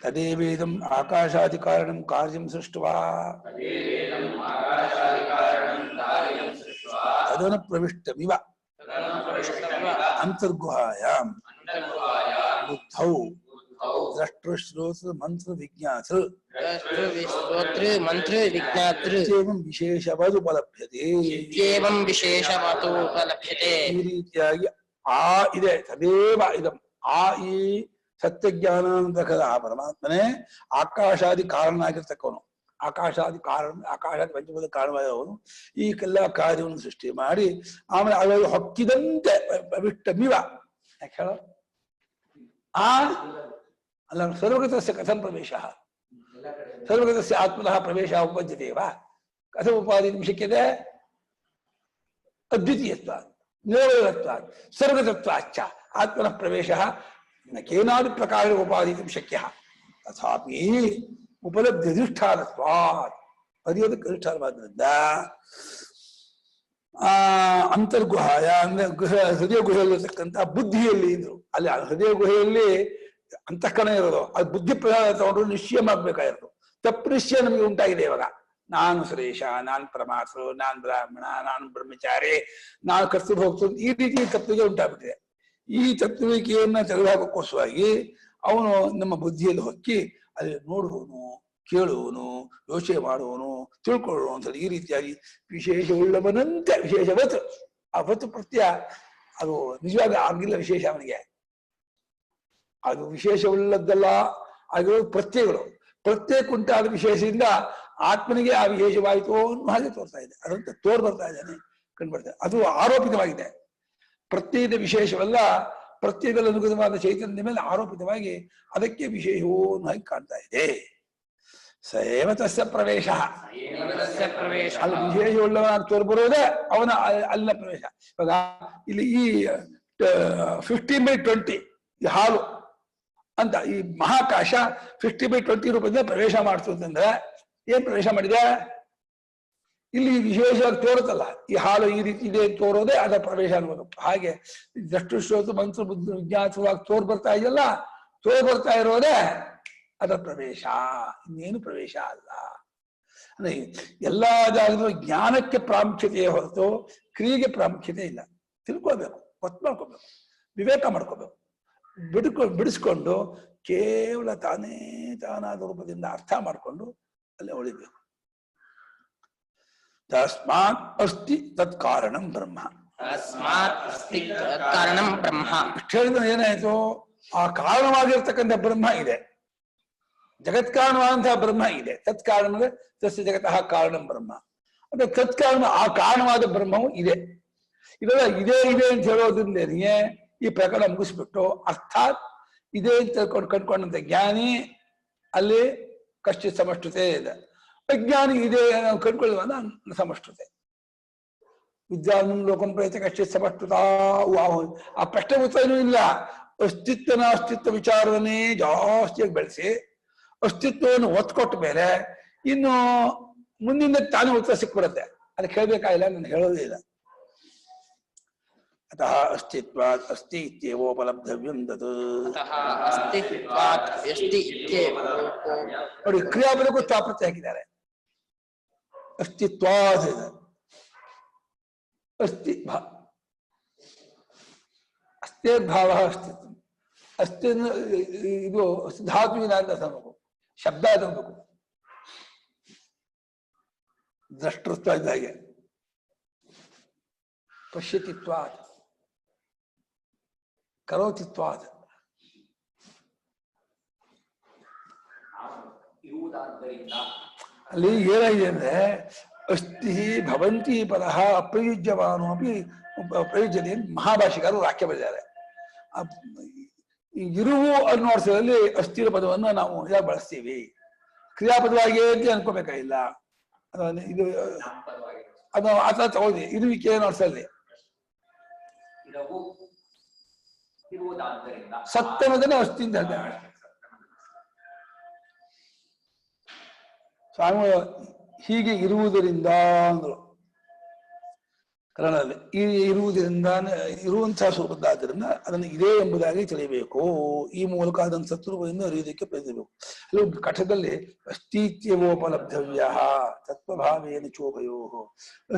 ತದೇವೇದಂ ಆಕಾಶಾದಿ ಕಾರಣಂ ಕಾರ್ಯಂ ಸೃಷ್ಟ್ವಾ ತದನ ಪ್ರವಿಷ್ಟಮಿವ ಅಂತರ್ಗುಹಾಯಾಮ್ ಬುದ್ಧೌ ದ್ರಷ್ಟೃಶ್ರೋತೃ ಮಂತ್ರ ವಿಜ್ಞಾತೃ ವಿಶೇಷವದುಪಲಭ್ಯತೆ. ಈ ರೀತಿಯಾಗಿ ಆ ಇದೆ ತದೇವ ಇದಂ ಆ ಈ ಸತ್ಯಜ್ಞಾನಾಂತಕದ ಆ ಪರಮಾತ್ಮನೇ ಆಕಾಶಾದಿ ಕಾರಣ ಆಗಿರ್ತಕ್ಕವನು. ಆಕಾಶಾದಿ ಪಂಚಭೂತ ಕಾರಣವಾದವನು ಈ ಎಲ್ಲ ಕಾರ್ಯವನ್ನು ಸೃಷ್ಟಿ ಮಾಡಿ ಆಮೇಲೆ ಅದರಲ್ಲಿ ಹೊಕ್ಕಿದಂತೆ ವಿಷ್ಟಮಿವ ಯಾಕೆ ಹೇಳೋ ಅಲ್ಲ ಸರ್ವಗತಸ್ಯ ಕಥಂ ಪ್ರವೇಶ ಸರ್ವಗತಸ್ಯ ಆತ್ಮನಃ ಪ್ರವೇಶ ಉಪದ್ಯತೆವಾ ಕಥಂ ಉಪಾದಿತುಂ ಶಕ್ಯತೆ ಅದ್ವಿತೀಯತ್ವಾತ್ ನಿರವಯವತ್ವಾತ್ ಸರ್ವಗತತ್ವಾಚ್ಚ ಆತ್ಮನಃ ಪ್ರವೇಶಃ ನ ಕೇನಾಪಿ ಪ್ರಕಾರೇಣ ಉಪಾದಿತುಂ ಶಕ್ಯಃ ತಥಾಪಿ ಉಪಲಬ್ಧಿ ಅಧಿಷ್ಠಾನತ್ವಾತ್ ಅರಿಯೋದಕ್ಕೆ ಅಧಿಷ್ಠಾನವಾದ್ರಿಂದ ಅಂತರ್ಗುಹಾಯ ಅಂದ್ರೆ ಹೃದಯ ಗುಹೆಯಲ್ಲಿರ್ತಕ್ಕಂಥ ಬುದ್ಧಿಯಲ್ಲಿ ಇದ್ರು. ಅಲ್ಲಿ ಹೃದಯ ಗುಹೆಯಲ್ಲಿ ಅಂತಃಕರಣ ಇರೋದು, ಅದು ಬುದ್ಧಿ ಪ್ರಧಾನ ತಗೊಂಡ್ರು ನಿಶ್ಚಯ ಮಾಡ್ಬೇಕಾಗಿರೋದು. ತಪ್ಪು ನಿಶ್ಚಯ ನಮಗೆ ಉಂಟಾಗಿದೆ ಇವಾಗ. ನಾನು ಸುರೇಶ, ನಾನು ಪರಮಾತ್ಮ, ನಾನು ಬ್ರಾಹ್ಮಣ, ನಾನು ಬ್ರಹ್ಮಚಾರಿ, ನಾನು ಕರ್ತವ್ಯ ಹೋಗ್ತದೆ, ಈ ರೀತಿ ತಪ್ಪಿಗೆ ಉಂಟಾಗ್ಬಿಟ್ಟಿದೆ. ಈ ತಪ್ಪುವಿಕೆಯನ್ನ ತೆಗೆದುಹಾಕೋಸ್ಕರವಾಗಿ ಅವನು ನಮ್ಮ ಬುದ್ಧಿಯಲ್ಲಿ ಹೊಕ್ಕಿ ಅಲ್ಲಿ ನೋಡುವನು, ಕೇಳುವನು, ಯೋಚನೆ ಮಾಡುವನು, ತಿಳ್ಕೊಳ್ಳುವನು ಅಂತ ಈ ರೀತಿಯಾಗಿ ವಿಶೇಷವುಳ್ಳವನಂತೆ ವಿಶೇಷವತ್ತು ಆ ವತ್ತು ಪ್ರತ್ಯಯ ಅದು ನಿಜವಾಗಿ ಆಗಿಲ್ಲ ವಿಶೇಷ ಅವನಿಗೆ. ಅದು ವಿಶೇಷವುಳ್ಳದ್ದಲ್ಲ ಆಗಿರೋ ಪ್ರತ್ಯಯಗಳು. ಪ್ರತ್ಯೇಕುಂಟಾದ ವಿಶೇಷದಿಂದ ಆತ್ಮನಿಗೆ ಆ ವಿಶೇಷವಾಯಿತು ಅನ್ನೋ ಹಾಗೆ ತೋರ್ತಾ ಇದೆ. ಅದಂತ ತೋರ್ ಬರ್ತಾ ಇದ್ದಾನೆ, ಕಂಡುಬರ್ತಾ ಇದೆ. ಅದು ಆರೋಪಿತವಾಗಿದೆ. ಪ್ರತ್ಯಯದ ವಿಶೇಷವಲ್ಲ, ಪ್ರತ್ಯಯದಲ್ಲಿ ಅನುಗುಣವಾದ ಚೈತನ್ಯದ ಮೇಲೆ ಆರೋಪಿತವಾಗಿ ಅದಕ್ಕೆ ವಿಶೇಷವೋ ಅನ್ನೋ ಹಾಗೆ ಕಾಣ್ತಾ ಇದೆ. ಸೇವ ತಸ್ಯ ಪ್ರವೇಶ ಅಲ್ಲಿ ವಿಶೇಷವುಳ್ಳವನ ತೋರ್ಬರೋದೇ ಅವನ ಅಲ್ಲಿನ ಪ್ರವೇಶ. ಇವಾಗ ಇಲ್ಲಿ ಈ 15/20 ಈ ಹಾಲು ಅಂತ ಈ ಮಹಾಕಾಶ 50/20 ರೂಪದಿಂದ ಪ್ರವೇಶ ಮಾಡ್ತು ಅಂತಂದ್ರೆ ಏನ್ ಪ್ರವೇಶ ಮಾಡಿದೆ? ಇಲ್ಲಿ ವಿಶೇಷವಾಗಿ ತೋರುತ್ತಲ್ಲ, ಈ ಹಾಲು ಈ ರೀತಿ ಇದೆ ತೋರೋದೇ ಅದರ ಪ್ರವೇಶ ಅನ್ಬೋದು. ಹಾಗೆ ದೃಷ್ಟುಶ್ರೋತು ಮಂತ್ರ ಬುದ್ಧಿ ವಿಜ್ಞಾತವಾಗಿ ತೋರ್ ಬರ್ತಾ ಇದೆಯಲ್ಲ, ತೋರ್ ಬರ್ತಾ ಇರೋದೇ ಅದರ ಪ್ರವೇಶ, ಇನ್ನೇನು ಪ್ರವೇಶ ಅಲ್ಲ. ಅಂದ್ರೆ ಎಲ್ಲಾ ಜಾಗದಲ್ಲೂ ಜ್ಞಾನಕ್ಕೆ ಪ್ರಾಮುಖ್ಯತೆಯೇ ಹೊರತು ಕ್ರಿಯೆಗೆ ಪ್ರಾಮುಖ್ಯತೆ ಇಲ್ಲ. ತಿಳ್ಕೊಳ್ಬೇಕು, ಗೊತ್ತು ಮಾಡ್ಕೋಬೇಕು, ವಿವೇಕ ಮಾಡ್ಕೋಬೇಕು, ಬಿಡಿಸ್ಕೊಂಡು ಕೇವಲ ತಾನಾದ ರೂಪದಿಂದ ಅರ್ಥ ಮಾಡಿಕೊಂಡು ಅಲ್ಲೇ ಉಳಿಬೇಕು. ತಸ್ಮಾತ್ ಅಸ್ತಿ ತತ್ ಕಾರಣಂ ಬ್ರಹ್ಮ. ತಸ್ಮಾತ್ ಅಸ್ತಿ ಕಾರಣಂ ಬ್ರಹ್ಮ. ಹೇಳಿದ್ರೆ ಏನಾಯ್ತು? ಆ ಕಾರಣವಾಗಿರ್ತಕ್ಕಂಥ ಬ್ರಹ್ಮ ಇದೆ, ಜಗತ್ಕಾರಣವಾದಂತಹ ಬ್ರಹ್ಮ ಇದೆ. ತತ್ಕಾರಣ ಅಂದ್ರೆ ತಸ್ಯ ಜಗತಃ ಕಾರಣಂ ಬ್ರಹ್ಮ. ಅಂದ್ರೆ ತತ್ಕಾರಣ ಆ ಕಾರಣವಾದ ಬ್ರಹ್ಮವು ಇದೆ. ಇದೆಲ್ಲ ಇದೆ ಇದೆ ಅಂತ ಹೇಳೋದ್ರಿಂದಲೇ ಈ ಪ್ರಕರಣ ಮುಗಿಸ್ಬಿಟ್ಟು, ಅರ್ಥಾತ್ ಇದೆ ಅಂತ ಕಂಡ್ಕೊಂಡಂತ ಜ್ಞಾನಿ ಅಲ್ಲಿ ಕಷ್ಟ ಸಮಷ್ಟಿತೆ ಇದೆ, ಅಜ್ಞಾನಿ ಇದೆ ನಾವು ಕಂಡ್ಕೊಳ್ಳುವ ಸಮಷ್ಟಿತೆ. ವಿದ್ಯಾನಂ ಲೋಕಂ ಪ್ರಯತ ಕಷ್ಟ ಸಮಷ್ಟಿತ. ಆ ಪ್ರಶ್ನೆ ಉತ್ತರನೂ ಇಲ್ಲ. ಅಸ್ತಿತ್ವನ ಅಸ್ತಿತ್ವ ವಿಚಾರವನ್ನೇ ಜಾಸ್ತಿಯಾಗಿ ಬೆಳೆಸಿ ಅಸ್ತಿತ್ವವನ್ನು ಒತ್ಕೊಟ್ಟ ಮೇಲೆ ಇನ್ನು ಮುಂದಿನ ತಾನೇ ಉತ್ತರ ಸಿಕ್ಬಿಡುತ್ತೆ. ಅದಕ್ಕೆ ಹೇಳ್ಬೇಕಾಗಿಲ್ಲ, ನಾನು ಹೇಳೋದೇ ಇಲ್ಲ. ಅತಃ ಅಸ್ತಿತ್ವಾತ್ ಅಸ್ತಿ ಇತ್ಯೇವೋಪಲಬ್ಧವ್ಯಂ ತತ್. ನೋಡಿ, ಕ್ರಿಯಾಪದಕ್ಕೂ ತಾಪತ್ಯ ಹಾಕಿದ್ದಾರೆ. ಅಸ್ತಿತ್ವಾತ್ ಅಸ್ತಿ ಅಸ್ತೇರ್ಭಾವ ಅಸ್ತಿತ್ವ. ಅಸ್ತಿ ಇದು ಧಾತುವಿನ ಅಂತ ತಗೋಬೇಕು, ಶಬ್ದ ತಗೋಬೇಕು. ದ್ರಷ್ಟೃತ್ವ ಇದ್ದಾಗೆ. ಪಶ್ಯತಿತ್ವಾತ್ ಕರೋತಿತ್ವಾತ್. ಅಲ್ಲಿ ಏನಾಗಿದೆ ಅಂದ್ರೆ ಅಸ್ತಿ ಭವಂತಿ ಪರಃ ಅಪ್ರಯುಜ್ಯವಾನು ಅಪಿ ಪ್ರಯುಜ್ಯತೆ ಮಹಾಭಾಷಿಕರು ವಾಕ್ಯ ಬರೆದಿದ್ದಾರೆ. ಇರುವು ಅನ್ನೋ ಅರ್ಥದಲ್ಲಿ ಅಸ್ಥಿರ ಪದವನ್ನು ನಾವು ಯಾಕೆ ಬಳಸ್ತೀವಿ? ಕ್ರಿಯಾಪದವಾಗಿ ಅಂತ ಅನ್ಕೋಬೇಕಾಗಿಲ್ಲ. ಇದು ಅದು ಆತ ತಗೊಳ್ಳಿ. ಇರುವಿಕೆ ಅನ್ನೋ ಅರ್ಥದಲ್ಲಿ ಸತ್ತನದನ್ನ ಅಸ್ಥಿ ಅಂತ ಹೇಳ್ತಾರೆ ಸ್ವಾಮಿ. ಹೀಗೆ ಇರುವುದರಿಂದ ಅಂದ್ರು ಕನ್ನಡದಲ್ಲಿ. ಈ ಇರುವುದರಿಂದ ಇರುವಂತಹ ಸ್ವರೂಪದ್ದಾದ್ದರಿಂದ ಅದನ್ನು ಇದೆ ಎಂಬುದಾಗಿ ತಿಳಿಯಬೇಕು. ಈ ಮೂಲಕ ಅದನ್ನು ಸತ್ವರೂಪದಿಂದ ಅರಿಯುವುದಕ್ಕೆ ಪ್ರಯತ್ನಿಸಬೇಕು. ಅಲ್ಲಿ ಕಠದಲ್ಲಿ ಅಸ್ತಿತ್ಯವೋಪಲಬ್ಧವ್ಯ ತತ್ವಭಾವೇನ ಚೋಭಯೋ.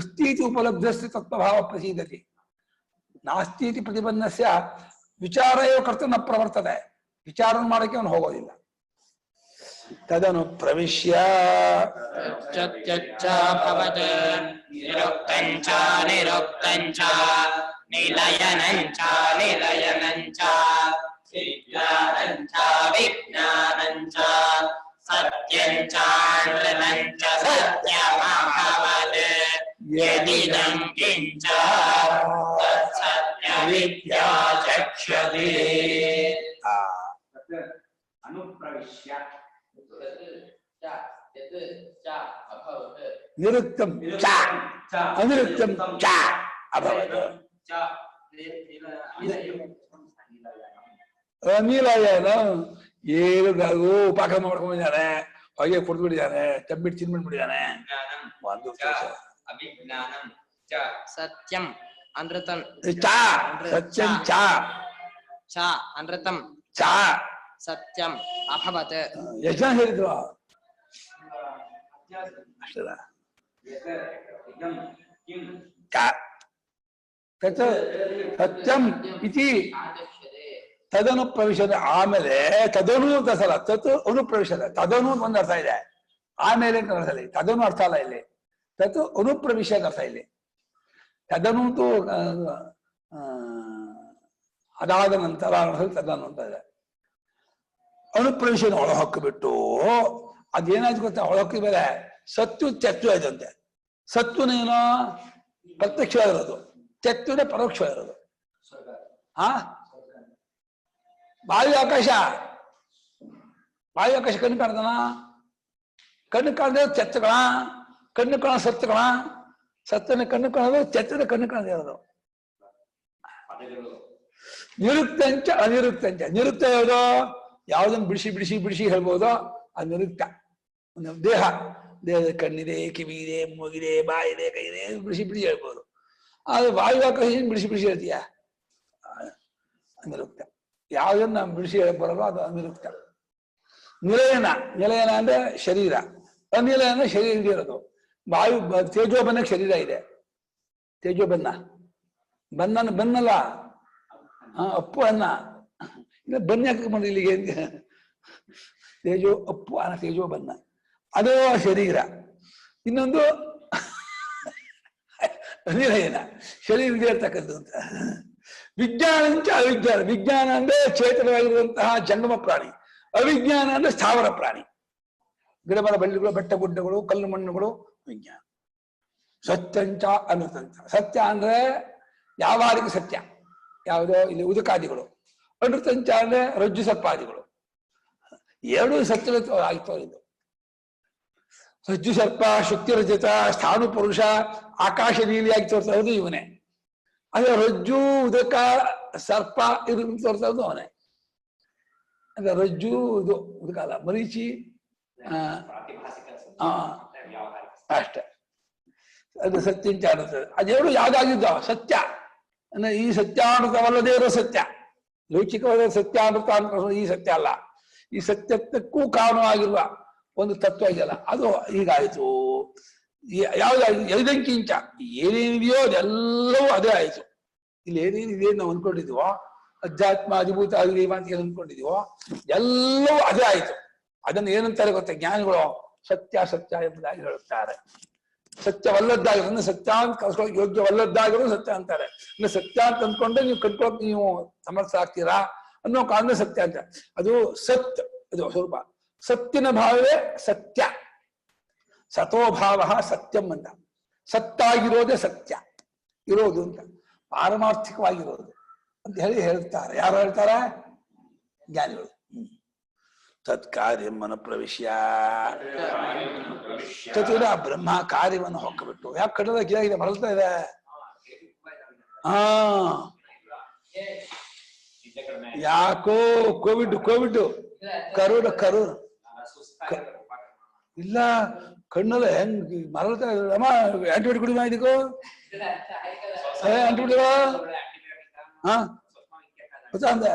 ಅಸ್ತೀತಿ ಉಪಲಬ್ಧಸ್ಯ ತತ್ವಭಾವ ಪ್ರಸೀದತಿ, ನಾಸ್ತೀತಿ ಪ್ರತಿಪನ್ನಸ್ಯ ವಿಚಾರ ಕರ್ತ ನ ಪ್ರವರ್ತದೆ. ವಿಚಾರ ಮಾಡಕ್ಕೆ ಅವನು ಹೋಗೋದಿಲ್ಲ. ತದನು ಪ್ರವಿಶ್ಯ ನಿರುಕ್ತಂಚ ನಿರುಕ್ತಂಚ ನಿಲಯನಂಚ ನಿಲಯನಂಚ ವಿಜ್ಞಾನಂಚ ವಿಜ್ಞಾನಂಚ ಸತ್ಯಂಚ ನೃನಂಚ ಸತ್ಯಮಭವತ್ ಯದಿದಂ ಕಿಂಚ ತತ್ಸತ್ಯ ವಿದ್ಯಾ ಚಕ್ಷತೆ. ಅನುಪ್ರವಿಶ್ಯ ನಿರುಕ್ತಂ ಚ ಅನಿರುಕ್ತಂ ಚ ಅಭವತ್. ನೀಲಯನ ಏನು ಉಪಾಕ್ರಮ ಮಾಡ್ಕೊಂಡಿದ್ದಾನೆ, ಹೊಗೆ ಕುಡಿದು ಬಿಟ್ಟಿದ್ದಾನೆ, ತಬ್ಬಿಟ್ಟು ತಿನ್ಬಿಟ್ಬಿಟ್ಟಿದ್ದಾನೆ. ಒಂದು ಅಭಿಜ್ಞಾನಂ ಚ ಸತ್ಯಂ ಅನೃತಂ ಚ ಸತ್ಯಂ ಚ ಚ ಅನೃತಂ ಚ ಸತ್ಯಂ ಅಭವತ್. ಎಷ್ಟು ಜನ ಹೇಳಿದ್ರು? ಅಷ್ಟದ ಸತ್ಯಂ ಇತಿ ತದನು ಪ್ರವೇಶದ. ಆಮೇಲೆ ತದನು ಅಂತ ಸಲ ತತ್ ಅನುಪ್ರವೇಶದ. ತದನು ಒಂದು ಅರ್ಥ ಇದೆ, ಆಮೇಲೆ ಅಂತ ಅರ್ಥ ಇಲ್ಲ. ತದನು ಅರ್ಥ ಅಲ್ಲ ಇಲ್ಲಿ, ತತ್ ಅನುಪ್ರವೇಶದ ಅರ್ಥ ಇಲ್ಲಿ. ತದನು ಅದಾದ ನಂತರ ತದನು ಅಂತ ಇದೆ. ಅನುಪ್ರವೇಶನ ಒಳಹೊಕ್ಕಿಬಿಟ್ಟು ಅದೇನಾಯ್ತು ಗೊತ್ತಾ? ಒಳಹೊಕ್ಕಿದ ಮೇಲೆ ಸತ್ತು ಚತ್ತು ಆಯ್ತಂತೆ. ಸತ್ವನೇನೋ ಪ್ರತ್ಯಕ್ಷವಾಗಿರೋದು, ಚತ್ತುನೇ ಪರೋಕ್ಷವಾಗಿರೋದು. ವಾಯು ಆಕಾಶ, ವಾಯು ಆಕಾಶ ಕಣ್ಣು ಕಾಣ್ತಾನ? ಕಣ್ಣು ಕಾಣದೆ ಚತ್ತುಗಳ, ಕಣ್ಣು ಕಾಣ ಸತ್ತುಗಳ, ಸತ್ತನ ಕಣ್ಣು ಕಾಣೋದು, ಚತ್ತನ ಕಣ್ಣು ಕಾಣದೇ ಇರೋದು. ನಿರುಕ್ತಂಚ ಅನಿರುಕ್ತಂಚ. ನಿರುಕ್ತ ಯಾವುದು? ಯಾವುದನ್ನು ಬಿಡಿಸಿ ಬಿಡಿಸಿ ಬಿಡಿಸಿ ಹೇಳ್ಬೋದೋ ಅದು ನಿರುಕ್ತ. ದೇಹ, ದೇಹದ ಕಣ್ಣಿದೆ, ಕಿವಿ ಇದೆ, ಮೂಗಿದೆ, ಬಾಯಿದೆ, ಕೈ ಇದೆ, ಬಿಡಿಸಿ ಬಿಡಿಸಿ ಹೇಳ್ಬೋದು. ಆದ್ರೆ ವಾಯು ಆಕಾಶ ಬಿಡಿಸಿ ಬಿಡಿಸಿ ಹೇಳ್ತೀಯ, ಅನಿರುಕ್ತ. ಯಾವುದನ್ನ ಬಿಡಿಸಿ ಹೇಳಕ್ ಬರಲ್ಲ ಅದು ಅನಿರುಕ್ತ. ನಿಲಯನ, ನಿಲಯನ ಅಂದ್ರೆ ಶರೀರ, ಅನಿಲಯನ ಶರೀರ ಇರೋದು. ವಾಯು ತೇಜೋಬನ್ನಕ್ಕೆ ಶರೀರ ಇದೆ. ತೇಜೋಬನ್ನ, ಬನ್ನನ ಬನ್ನಲ್ಲ, ಅಪ್ಪು ಅನ್ನ. ಇಲ್ಲ ಬನ್ನಿ ಹಾಕಿ ಬಂದ್ರೆ ಇಲ್ಲಿಗೆ ತೇಜೋ ಅಪ್ಪು ಅನ್ನ, ತೇಜೋ ಬನ್ನ, ಅದು ಶರೀರ. ಇನ್ನೊಂದು ಅನಿಲಯನ ಶರೀರ ಇದೆ ಇರ್ತಕ್ಕದ್ದು ಅಂತ. ವಿಜ್ಞಾನ ಅಂತ ಅವಿಜ್ಞಾನ. ವಿಜ್ಞಾನ ಅಂದ್ರೆ ಚೇತನವಾಗಿರುವಂತಹ ಜಂಗಮ ಪ್ರಾಣಿ, ಅವಿಜ್ಞಾನ ಅಂದ್ರೆ ಸ್ಥಾವರ ಪ್ರಾಣಿ. ಗಿಡಮರ ಬಳ್ಳಿಗಳು, ಬೆಟ್ಟ ಗುಡ್ಡಗಳು, ಕಲ್ಲು ಮಣ್ಣುಗಳು ವಿಜ್ಞಾನ. ಸತ್ಯಂಚ ಅನೃತಂಚ. ಸತ್ಯ ಅಂದ್ರೆ ಯಾವಾರಿಗ ಸತ್ಯ, ಯಾವುದೋ ಇಲ್ಲಿ ಉದಕಾದಿಗಳು. ಅನೃತಂಚ ಅಂದ್ರೆ ರಜ್ಜು ಸರ್ಪಾದಿಗಳು. ಎರಡೂ ಸತ್ಯದ ಆಯ್ತು. ಇದು ರಜ್ಜು ಸರ್ಪ, ಶಕ್ತಿ ರಜತ, ಸ್ಥಾಣು ಪುರುಷ, ಆಕಾಶ ನೀಲಿಯಾಗಿ ತೋರ್ತಾ ಇರೋದು ಇವನೇ. ಅದೇ ರಜ್ಜು ಉದಕ ಸರ್ಪ ಇದು ತೋರ್ತಾ ಇರೋದು ಅವನೇ. ಅಂದ್ರೆ ರಜ್ಜು ಇದು ಉದಕಾಲ ಮರೀಚಿ ಅಷ್ಟೇ. ಅದು ಸತ್ಯಂಚ ಅನ್ನುತ್ತದೆ. ಅದೆರಡು ಯಾವ್ದಾಗಿದ್ದ ಸತ್ಯ ಅಂದ್ರೆ ಈ ಸತ್ಯಾನೃತವಲ್ಲದೇ ಇರೋ ಸತ್ಯ. ಲೌಕಿಕವಾದ ಸತ್ಯಾನೃತ ಅಂತ ಈ ಸತ್ಯ ಅಲ್ಲ. ಈ ಸತ್ಯಕ್ಕೂ ಕಾರಣವಾಗಿರುವ ಒಂದು ತತ್ವ ಇದೆಯಲ್ಲ, ಅದು ಹೀಗಾಯ್ತು. ಯಾವ್ದಾಯ್ತು? ಐದಂಕಿಂಚ. ಏನೇನಿದೆಯೋ ಅದೆಲ್ಲವೂ ಅದೇ ಆಯ್ತು. ಇಲ್ಲಿ ಏನೇನಿದೆ ನಾವು ಅನ್ಕೊಂಡಿದೀವೋ, ಅಧ್ಯಾತ್ಮ ಅಧಿಭೂತ ಅಧಿದೇವ ಅಂತ ಏನು ಅನ್ಕೊಂಡಿದೀವೋ ಎಲ್ಲವೂ ಅದೇ ಆಯ್ತು. ಅದನ್ನು ಏನಂತಾರೆ ಗೊತ್ತಾ ಜ್ಞಾನಿಗಳು? ಸತ್ಯ ಸತ್ಯ ಎಂಬುದಾಗಿ ಹೇಳುತ್ತಾರೆ. ಸತ್ಯವಲ್ಲದ್ದಾಗಿರೋ ಸತ್ಯ ಅಂತ ಕಲ್ಸ್ಕೊಳ್ಳೋಕೆ ಯೋಗ್ಯವಲ್ಲದ್ದಾಗಿರೋ ಸತ್ಯ ಅಂತಾರೆ. ಅಂದ್ರೆ ಸತ್ಯ ಅಂತ ಅಂದ್ಕೊಂಡ್ರೆ ನೀವು ಕಟ್ಕೊಳಕ್ ನೀವು ಸಮರ್ಥ ಆಗ್ತೀರಾ ಅನ್ನೋ ಕಾರಣ ಸತ್ಯ ಅಂತ. ಅದು ಸತ್, ಅದು ಸ್ವರೂಪ. ಸತ್ತಿನ ಭಾವವೇ ಸತ್ಯ. ಸತೋಭಾವ ಸತ್ಯಂ ಅಂತ. ಸತ್ತಾಗಿರೋದೇ ಸತ್ಯ ಇರೋದು ಅಂತ, ಪಾರಮಾರ್ಥಿಕವಾಗಿರೋದು ಅಂತ ಹೇಳ್ತಾರೆ. ಯಾರು ಹೇಳ್ತಾರೆ? ಜ್ಞಾನಿಗಳು. ತತ್ಕಾರ್ಯ ಮನ ಪ್ರವೇಶ್ಯ ಚತುರ ಬ್ರಹ್ಮ ಕಾರ್ಯವನ್ನು ಹೊಕ್ಕಬಿಟ್ಟು. ಯಾಕೆ ಕಟ್ಟದ ಗಿಡ ಮರಳ್ತಾ ಇದೆ? ಯಾಕೋ ಕೋವಿಡ್ ಕರೋನಾ ಇಲ್ಲ, ಕಣ್ಣಲ್ಲ ಹೆಂಗ್ ಮರಳ್ತಾ ಇದೆ. ಅಮ್ಮ ಆಂಟಿಬಯೋಟಿಕ್ ಕುಡಿಮಾ ಇದಕ್ಕೂ ಆಂಟಿಬಯೋಟಿಕ್ ಗೊತ್ತಾ ಅಂದೆ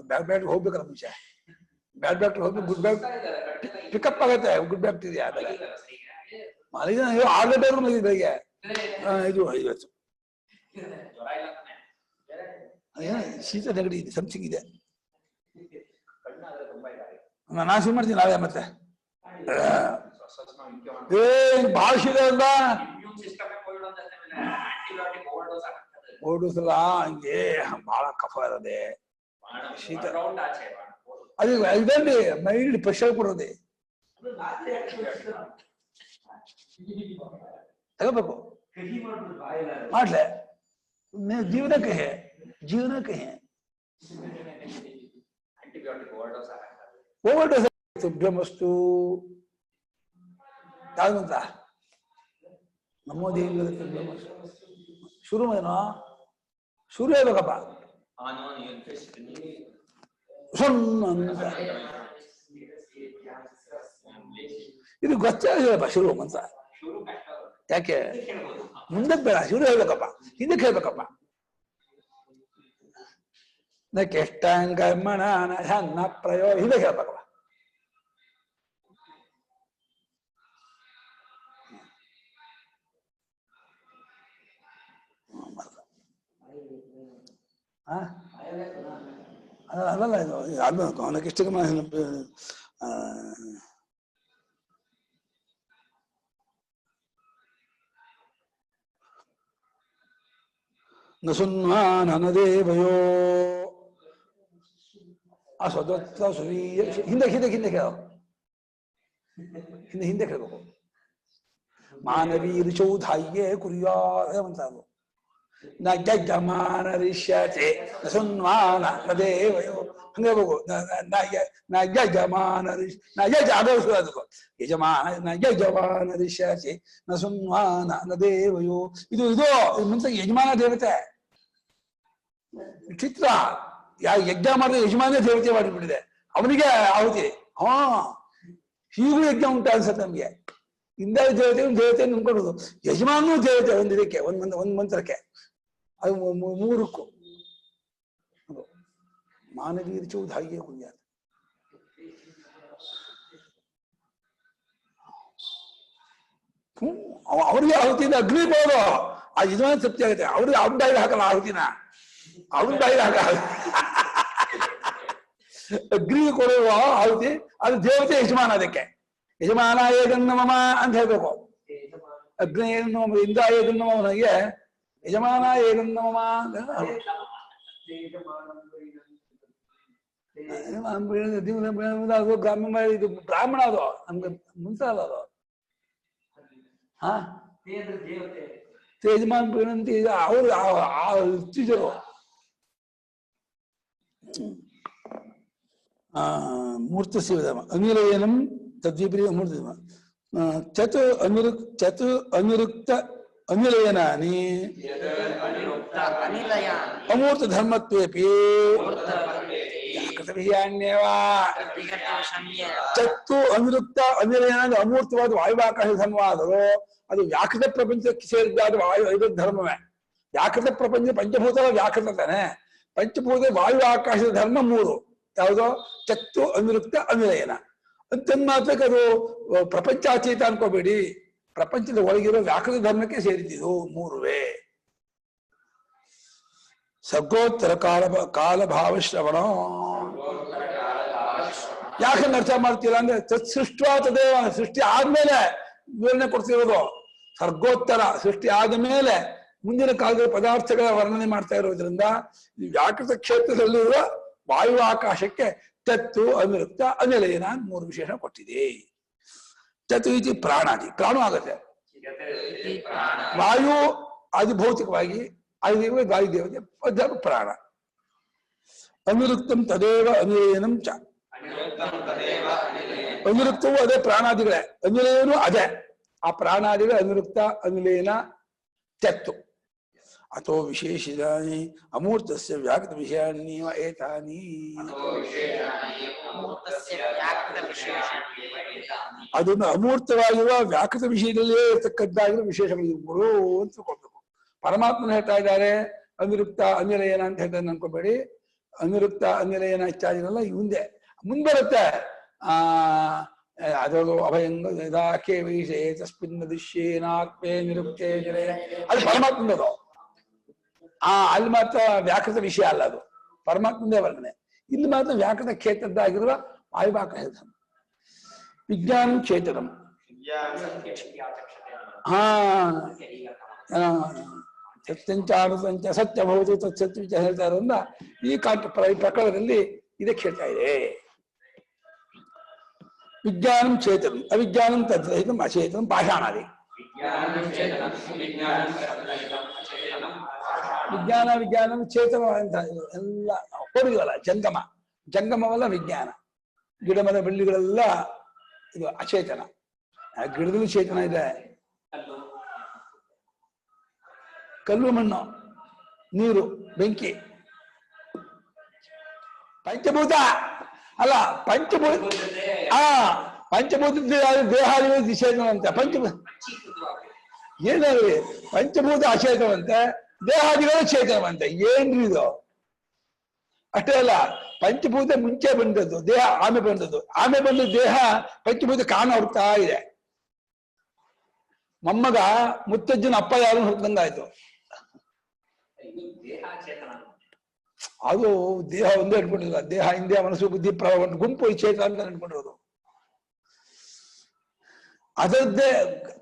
ಬ್ಯಾಡ್ ಹೋಗ್ಬೇಕಲ್ಲ ಮುಂಚೆ. ಬ್ಯಾಡ್ ಬ್ಯಾಕ್ಟೀರಿಯಾ ಹೋಗಿ ಗುಡ್ ಬ್ಯಾಕ್ ಪಿಕಪ್ ಆಗತ್ತೆ. ಗುಡ್ ಬ್ಯಾಕ್ಟೀರಿಯಾ ಆಮೇಲೆ 6 ಗಂಟೆ ಮಲಗಿದೆ ಬೆಳಿಗ್ಗೆ. ಇದು 50 ಶೀತ ನೆಗಡಿ ಇದೆ, ಸಮಥಿಂಗ್ ಇದೆ. ನಾನು ಶುರು ಮಾಡ್ತೀನಿ ನಾವೇ. ಮತ್ತೆ ಬಹಳ ಶೀತ ಅಲ್ಲ ಓಡಿಸಲ್ಲ, ಹಂಗೆ ಬಹಳ ಕಫ ಇರೋದೆ, ಶೀತ. ಅದು ಇದಂడి ಮೈಲ್ಡ್ ಪ್ರೆಷರ್ ಕೊಡೋದೆ ತಗೋಬೇಕು. ಮಾಡ್ಲೆ ಜೀವನಕ್ಕೆ ಓವರ್ಡೋಸ್ ತುಭ್ಯಮಸ್ತು. ಯಾವ್ದಂತ ನಮ್ಮೋದೇನು ಶುರು ಏನೋ ಶುರು ಹೇಳ್ಬೇಕಪ್ಪ. ಅಂತ ಇದು ಗೊತ್ತಾಗಿಲ್ಲಪ್ಪ ಶುರು ಅಂತ. ಯಾಕೆ ಮುಂದಕ್ಕೆ ಬೇಡ, ಶುರು ಹೇಳ್ಬೇಕಪ್ಪ, ಹಿಂದಕ್ಕೆ ಹೇಳ್ಬೇಕಪ್ಪ. ಕೆಷ್ಟಂಗರ್ಮಣ ನ ಪ್ರಯೋಗ ಹಿಂದಕ್ಕೆ ಹೇಳ್ಬೇಕಪ್ಪ. ಅದಲ್ಲ ಇದು ಆಗ್ಬೇಕು. ಅವನಕ್ಕೆ ಇಷ್ಟ ನ ಸುನ್ಮಾನದೇವಯೋ ಸ್ವದತ್ತ ಸುವೀಯ. ಹಿಂದೆ ಕೇಳ, ಹಿಂದೆ ಕೇಳ್ಬೇಕು. ಮಾನವೀರ್ ಚೌಧಾಯ್ಯೇ ಕುರ್ಯಾದಂತ ನ ಯಜಮಾನರಿಷ್ಯತೆ ನ ಸುನ್ಮಾನ ದೇವಯೋ ಹಂಗೆ ಹೋಗು. ಯಜಮಾನರಿಷ್ಯತೆ ನ ಸುನ್ಮಾನ ನ ದೇವಯೋ. ಇದು ಮುಂಚೆ ಯಜಮಾನ ದೇವತೆ ಚಿತ್ರ. ಯಜ್ಞ ಮಾಡಿದ್ರೆ ಯಜಮಾನ ದೇವತೆ ಮಾಡಿಬಿಟ್ಟಿದೆ, ಅವನಿಗೆ ಆಹುತಿ. ಹೀಗೂ ಯಜ್ಞ ಉಂಟು ಅನ್ಸತ್ತೆ ನಮ್ಗೆ. ಇಂದ ದೇವತೆ ಅನ್ಕೊಳ್ಳೋದು, ಯಜಮಾನೂ ದೇವತೆ ಒಂದು ಇದಕ್ಕೆ, ಒಂದ್ ಮಂತ್ರಕ್ಕೆ, ಅದು 3ಕ್ಕೂ. ಮಾನವೀಯ ಚೌಧಾಯ್ಯ ಕುಂಜ. ಅವ್ರಿಗೆ ಆಹುತಿಯಿಂದ ಅಗ್ನಿ ಬೋದು ಆ ಯಜಮಾನ ತೃಪ್ತಿ ಆಗುತ್ತೆ. ಅವ್ರಿಗೆ ಅವ್ನ ಬಾಯಿಗೆ ಹಾಕಲ್ಲ ಆಹುತಿನ, ಅವ್ನ ಬಾಯಿಗೆ ಹಾಕಲ್ಲ. ಅಗ್ನಿಗೆ ಕೊಡುವ ಆಹುತಿ ಅದು ದೇವತೆ ಯಜಮಾನ, ಅದಕ್ಕೆ ಯಜಮಾನ ಏಗನ್ನಮ ಅಂತ ಹೇಳ್ಬೇಕು. ಅಗ್ನಿ ಏನು ಇಂದ್ರ ಏಗನ್ನಮ ಅವನಿಗೆ ಯಜಮಾನ ಏಗನ್ನಮ ಅದು ಗ್ರಾಮ್ಯ, ಇದು ಬ್ರಾಹ್ಮಣ, ಅದು ನಮ್ಗೆ ಮುಂಚೆ ಅದು ಹಾ ಯಜಮಾನ್ ಪ್ರೀಣಂತಿ ಅವರು ಇತ್ತೀಚರು ಮೂರ್ತಸ್ಯ ಅನಿಲಯನಂ ತದ್ವಿಪರೀತ ಮೂರ್ತಿ ಚತು ಅನಿರುಕ್ತ ಅನಿಲಯನಾನಿ ಅಮೂರ್ತ ಧರ್ಮತ್ವೇಪಿ ಚತ್ತು ಅನಿರುಕ್ತ ಅನಿಲಯನ ಅಮೂರ್ತವಾದ ವಾಯುವಾಕಾಶ ಧರ್ಮವಾದರೂ ಅದು ವ್ಯಾಕೃತ ಪ್ರಪಂಚಕ್ಕೆ ಸೇರಿದ್ದಾದ ಇದು ಧರ್ಮವೇ. ವ್ಯಾಕೃತ ಪ್ರಪಂಚ ಪಂಚಭೂತ ವ್ಯಾಕೃತ ತಾನೆ. ಪಂಚಭೂತ ವಾಯು ಆಕಾಶದ ಧರ್ಮ ಮೂರು. ಯಾವುದೋ ಚತ್ತು ಅನಿರುಕ್ತ ಅನಿಲಯನ ಅಂತಂದ್ ಮಾತ್ರಕ್ಕೆ ಅದು ಪ್ರಪಂಚಾತೀತ ಅನ್ಕೋಬೇಡಿ. ಪ್ರಪಂಚದ ಒಳಗಿರೋ ವ್ಯಾಕೃತ ಧರ್ಮಕ್ಕೆ ಸೇರಿದ್ದು ಮೂರುವೇ. ಸರ್ಗೋತ್ತರ ಕಾಲಭಾವ ಶ್ರವಣ. ಯಾಕಂದ್ರೆ ಅರ್ಥ ಮಾಡ್ತೀರಾ ಅಂದ್ರೆ ತತ್ ಸೃಷ್ಟ ತದೇವ, ಸೃಷ್ಟಿ ಆದ್ಮೇಲೆ ವಿವರಣೆ ಕೊಡ್ತಿರೋದು. ಸರ್ಗೋತ್ತರ ಸೃಷ್ಟಿ ಆದ ಮೇಲೆ ಮುಂದಿನ ಕಾಲದ ಪದಾರ್ಥಗಳ ವರ್ಣನೆ ಮಾಡ್ತಾ ಇರೋದ್ರಿಂದ ವ್ಯಾಕೃತ ಕ್ಷೇತ್ರದಲ್ಲಿರುವ ವಾಯು ಆಕಾಶಕ್ಕೆ ತತ್ತು ಅನಿರುಕ್ತ ಅನಿಲಯನ ಮೂರು ವಿಶೇಷ ಕೊಟ್ಟಿದೆ. ತತ್ತು ಇತಿ ಪ್ರಾಣಾದಿ, ಪ್ರಾಣ ಆಗತ್ತೆ. ವಾಯು ಅಧಿಭೌತಿಕವಾಗಿ ಅಧಿದೇವ ವಾಯುದೇವತೆ ಪ್ರಾಣ. ಅನಿರುಕ್ತಂ ತದೇವ ಅನಿಲಯನಂ ಚ. ಅನಿರುಕ್ತವು ಅದೇ, ಪ್ರಾಣಾದಿಗಳೇ. ಅನಿಲಯನು ಅದೇ. ಆ ಪ್ರಾಣಾದಿಗಳ ಅನಿರುಕ್ತ ಅನಿಲಯನ ತತ್ತು. ಅಥೋ ವಿಶೇಷಿತಾನಿ ಅಮೂರ್ತಸ್ಯ ವ್ಯಾಕೃತ ವಿಷಯಾನ್ಯೇವ ಏತಾನಿ. ಅದನ್ನು ಅಮೂರ್ತವಾಗಿರುವ ವ್ಯಾಕೃತ ವಿಷಯದಲ್ಲೇ ಇರ್ತಕ್ಕದ್ದಾಗಿರೋ ವಿಶೇಷಗಳು ಇವುಗಳು ಅಂತ ಕೊಡ್ಬೇಕು. ಪರಮಾತ್ಮನ ಹೇಳ್ತಾ ಇದ್ದಾರೆ ಅನಿರುಕ್ತ ಅನಿಲಯನ ಅಂತ ಹೇಳ್ತಾರೆ ಅನ್ಕೋಬೇಡಿ. ಅನಿರುಕ್ತ ಅನಿಲಯನ ಇತ್ಯಾದಿನೆಲ್ಲ ಮುಂದೆ ಮುಂಬರುತ್ತೆ. ಅದರಲ್ಲೂ ಅಭಯಂಗ ಇದಾಕೆ ವೈಷೇ ತಸ್ಮಿನ್ ದೃಶ್ಯೇನಾತ್ಮೇ ನಿರುಕ್ತೇ ನಿಲಯ, ಅದು ಪರಮಾತ್ಮನದು. ಅಲ್ಲಿ ಮಾತ್ರ ವ್ಯಾಕೃತ ವಿಷಯ ಅಲ್ಲ, ಅದು ಪರಮಾತ್ಮನೇ ವರ್ಣನೆ. ಇಲ್ಲಿ ಮಾತ್ರ ವ್ಯಾಕೃತ ಕ್ಷೇತ್ರದ್ದಾಗಿರುವ ವಾಯುವಾಕಾಶ ಧರ್ಮ. ವಿಜ್ಞಾನ ಚೇತನಂ. ಸತ್ಯಂಚಾರುತಂಚ ಸತ್ಯಬಹುದು ತತ್ಸತ್ಯ ಹೇಳ್ತಾ ಇರೋದ್ರಿಂದ ಈ ಪ್ರಕರಣದಲ್ಲಿ ಇದಕ್ಕೆ ಹೇಳ್ತಾ ಇದೆ. ವಿಜ್ಞಾನಂ ಚೇತನಂ ಅವಿಜ್ಞಾನಂ ತದ್ರಹಿತಂ ಅಚೇತನಂ ಪಾಷಾಣಾದಿ. ವಿಜ್ಞಾನ ವಿಜ್ಞಾನ ಚೇತನ ಅಂತ ಎಲ್ಲ ಹೋಗಿವಲ್ಲ. ಜಂಗಮ ಜಂಗಮವಲ್ಲ ವಿಜ್ಞಾನ. ಗಿಡ ಮರ ಬೆಳ್ಳಿಗಳೆಲ್ಲ ಇದು ಅಚೇತನ. ಗಿಡದಲ್ಲಿ ಚೇತನ ಇದೆ. ಕಲ್ಲು ಮಣ್ಣು ನೀರು ಬೆಂಕಿ ಪಂಚಭೂತ ಅಲ್ಲ. ಪಂಚಭೂತ ಪಂಚಭೂತ ದೇಹಾದಿ ಚೇತನವಂತೆ. ಪಂಚಭೂತ ಏನಾದ್ರಿ ಪಂಚಭೂತ ಅಚೇತನವಂತೆ, ದೇಹಾದಿಗಳು ಚೇತನವಂತೆ. ಏನ್ರಿ ಇದು? ಅಷ್ಟೇ ಅಲ್ಲ, ಪಂಚಭೂತ ಮುಂಚೆ ಬಂದದ್ದು, ದೇಹ ಆಮೆ ಬಂದದ್ದು. ಆಮೆ ಬಂದ ದೇಹ ಪಂಚಭೂತ ಕಾಣ ಹುಡ್ತಾ ಇದೆ. ಮೊಮ್ಮಗ ಮುತ್ತಜ್ಜನ ಅಪ್ಪ ಯಾರು ಹುಡ್ದಂಗಾಯ್ತು. ಅದು ದೇಹ ಒಂದೇ ಅನ್ಕೊಂಡಿಲ್ಲ. ದೇಹ ಇಂದ್ರಿಯ ಮನಸ್ಸು ಬುದ್ಧಿ ಒಂದು ಗುಂಪು ಚೇತನ ಅಂತ ಅನ್ಕೊಂಡಿರೋದು. ಅದರದ್ದೇ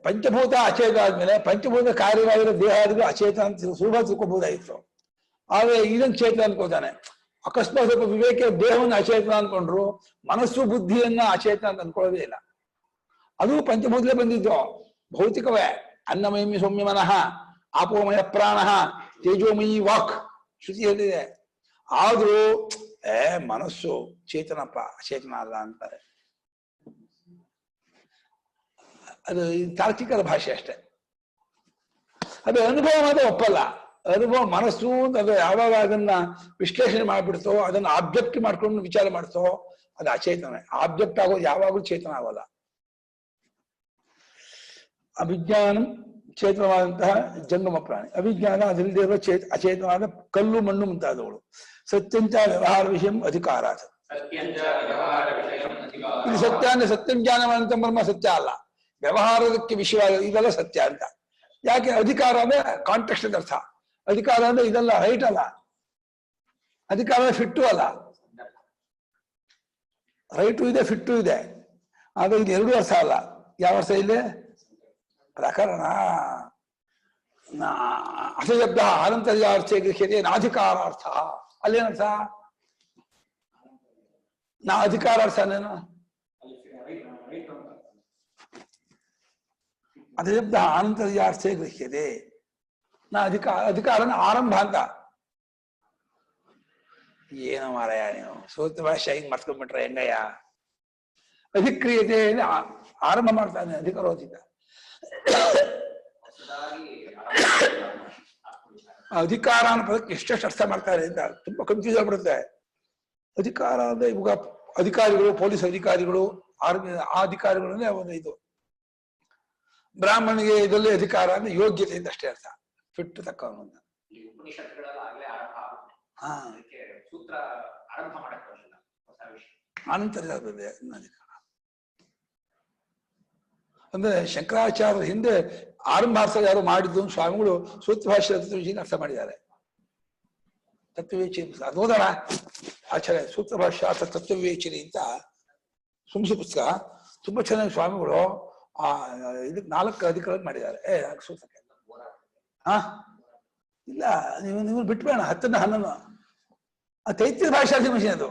ಪಂಚಭೂತ ಅಚೇತ ಆದ್ಮೇಲೆ ಪಂಚಭೂತ ಕಾರ್ಯವಾಗಿರೋ ದೇಹಾದಿಗಳು ಅಚೇತ ಅಂತ ಸುಲಭ ತಿಳ್ಕೊಬಹುದಾಗಿತ್ತು. ಆದ್ರೆ ಇದನ್ನ ಚೇತನ ಅನ್ಕೋತಾನೆ. ಅಕಸ್ಮಾತ್ ಸ್ವಲ್ಪ ವಿವೇಕ ದೇಹವನ್ನು ಅಚೇತನ ಅನ್ಕೊಂಡ್ರು, ಮನಸ್ಸು ಬುದ್ಧಿಯನ್ನ ಅಚೇತನ ಅಂತ ಅನ್ಕೊಳ್ಳೋದೇ ಇಲ್ಲ. ಅದು ಪಂಚಭೂತಲೇ ಬಂದಿದ್ದು, ಭೌತಿಕವೇ. ಅನ್ನಮಯಮಿ ಸೌಮ್ಯ ಮನಃ, ಆಪೋಮಯ ಪ್ರಾಣ, ತೇಜೋಮಯಿ ವಾಕ್ ಶ್ರುತಿ ಹೇಳಿದೆ. ಆದ್ರೂ ಮನಸ್ಸು ಚೇತನಪ್ಪ, ಅಚೇತನ ಅಲ್ಲ ಅಂತಾರೆ. ಅದು ತಾರ್ಕಿಕರ ಭಾಷೆ ಅಷ್ಟೇ. ಅದು ಅನುಭವ ಮಾತ್ರ ಒಪ್ಪಲ್ಲ. ಅನುಭವ ಮನಸ್ಸು ಅಂತ ಅದು ಯಾವಾಗ ಅದನ್ನ ವಿಶ್ಲೇಷಣೆ ಮಾಡ್ಬಿಡ್ತೋ, ಅದನ್ನ ಆಬ್ಜೆಕ್ಟ್ ಮಾಡ್ಕೊಂಡು ವಿಚಾರ ಮಾಡ್ತೋ, ಅದು ಅಚೇತನ. ಆಬ್ಜೆಕ್ಟ್ ಆಗೋದು ಯಾವಾಗಲೂ ಚೇತನ ಆಗೋಲ್ಲ. ಅವಿಜ್ಞಾನ ಚೇತನವಾದಂತಹ ಜಂಗಮ ಪ್ರಾಣಿ. ಅವಿಜ್ಞಾನ ಅದರಿಂದ ಇರುವ ಅಚೇತನವಾದ ಕಲ್ಲು ಮಣ್ಣು ಮುಂತಾದವುಗಳು. ಸತ್ಯಂಚ ವ್ಯವಹಾರ ವಿಷಯ ಅಧಿಕಾರಾತ್. ಇದು ಸತ್ಯ ಅಂದ್ರೆ ಸತ್ಯಜ್ಞಾನವಂತ ಬ್ರಹ್ಮ ಸತ್ಯ ಅಲ್ಲ, ವ್ಯವಹಾರದಕ್ಕೆ ವಿಷಯವಾದ ಇದೆಲ್ಲ ಸತ್ಯ ಅಂತ. ಯಾಕೆ? ಅಧಿಕಾರ ಅಂದ್ರೆ ಕಾಂಟೆಕ್ಸ್ಟ್ ಅರ್ಥ. ಅಧಿಕಾರ ಅಂದ್ರೆ ಇದೆಲ್ಲ ರೈಟ್ ಅಲ್ಲ, ಅಧಿಕಾರ ಫಿಟ್ಟು ಅಲ್ಲ. ರೈಟು ಇದೆ, ಫಿಟ್ಟು ಇದೆ. ಆಗ ಇದು ಎರಡು ಅರ್ಥ ಅಲ್ಲ. ಯಾವ ಅರ್ಥ ಇಲ್ಲಿ? ಪ್ರಕರಣ. ಅಸಶಬ್ದ ಅನಂತರ್ಯಾರ್ಥೆ ಗೃಹ್ಯತೆ ನಾಧಿಕಾರಾರ್ಥ. ಅಲ್ಲೇನರ್ಥ? ನಾ ಅಧಿಕಾರಾರ್ಥನೇನು? ಅಸಶಬ್ದ ಅನಂತರ್ಯಾರ್ಥೆ ಗೃಹ್ಯತೆ ನಾ ಅಧಿಕಾರನ ಆರಂಭ ಅಂತ. ಏನು ಮಾರಾಯ ನೀವು ಸೂತ್ರ ಭಾಷೆ ಹಿಂಗ್ ಮರ್ತ್ಕೊಂಡ್ಬಿಟ್ರೆ ಹೆಂಗಯ್ಯ? ಅಧಿಕ್ರಿಯತೆ ಆರಂಭ ಮಾಡ್ತಾನೆ ಅಧಿಕಾರೋಚಿತ. ಅಧಿಕಾರ ಅನ್ನೋ ಪದಕ್ಕೆ ಎಷ್ಟೆಷ್ಟು ಅರ್ಥ ಮಾಡ್ತಾರೆ ಅಂತ ತುಂಬಾ ಕನ್ಫ್ಯೂಸ್ ಆಗ್ಬಿಡುತ್ತೆ. ಅಧಿಕಾರ ಅಂದ್ರೆ ಇವಾಗ ಅಧಿಕಾರಿಗಳು, ಪೊಲೀಸ್ ಅಧಿಕಾರಿಗಳು, ಆರ್ಮಿ ಆ ಅಧಿಕಾರಿಗಳನ್ನೇ ಒಂದು ಇದು. ಬ್ರಾಹ್ಮಣಿಗೆ ಇದರಲ್ಲಿ ಅಧಿಕಾರ ಅಂದ್ರೆ ಯೋಗ್ಯತೆ ಅಂತ ಅಷ್ಟೇ ಅರ್ಥ, ಫಿಟ್ ತಕ್ಕವನು ಅಂತ. ಹಾ, ಸೂತ್ರ ಆರಂಭ ಮಾಡಕ್ಕೆ ಬರಲ್ಲ, ಹೊಸ ವಿಷಯ. ಅನಂತರ ಅಧಿಕಾರ ಅಂದ್ರೆ ಶಂಕರಾಚಾರ್ಯರ ಹಿಂದೆ ಆರಂಭಾರ್ಥ ಯಾರು ಮಾಡಿದ್ದು ಸ್ವಾಮಿಗಳು ಸೂತ್ರ ಭಾಷೆ ತತ್ವವೇಚಿನ ಅರ್ಥ ಮಾಡಿದ್ದಾರೆ. ತತ್ವವೇಚಿನಿ ಅದು ಹೋದಣ ಆಚಾರ್ಯ ಸೂತ್ರ ಭಾಷಾ ತತ್ವವೇಚಿನಿ ಅಂತ ಸುಮ್ಸು ಪುಸ್ತಕ ತುಂಬಾ ಚೆನ್ನಾಗಿ ಸ್ವಾಮಿಗಳು ಇದಕ್ಕೆ 4 ಅಧಿಕಾರ ಮಾಡಿದ್ದಾರೆ. ಸೂತ್ರಕ್ಕೆ ಹಾ ಇಲ್ಲ, ನೀವು ಬಿಟ್ಬೇಡ 10 ರಿಂದ 11 ತೈತ್ಯ ಭಾಷಾರ್ಥಿ ಮಷಿನ್ ಅದು.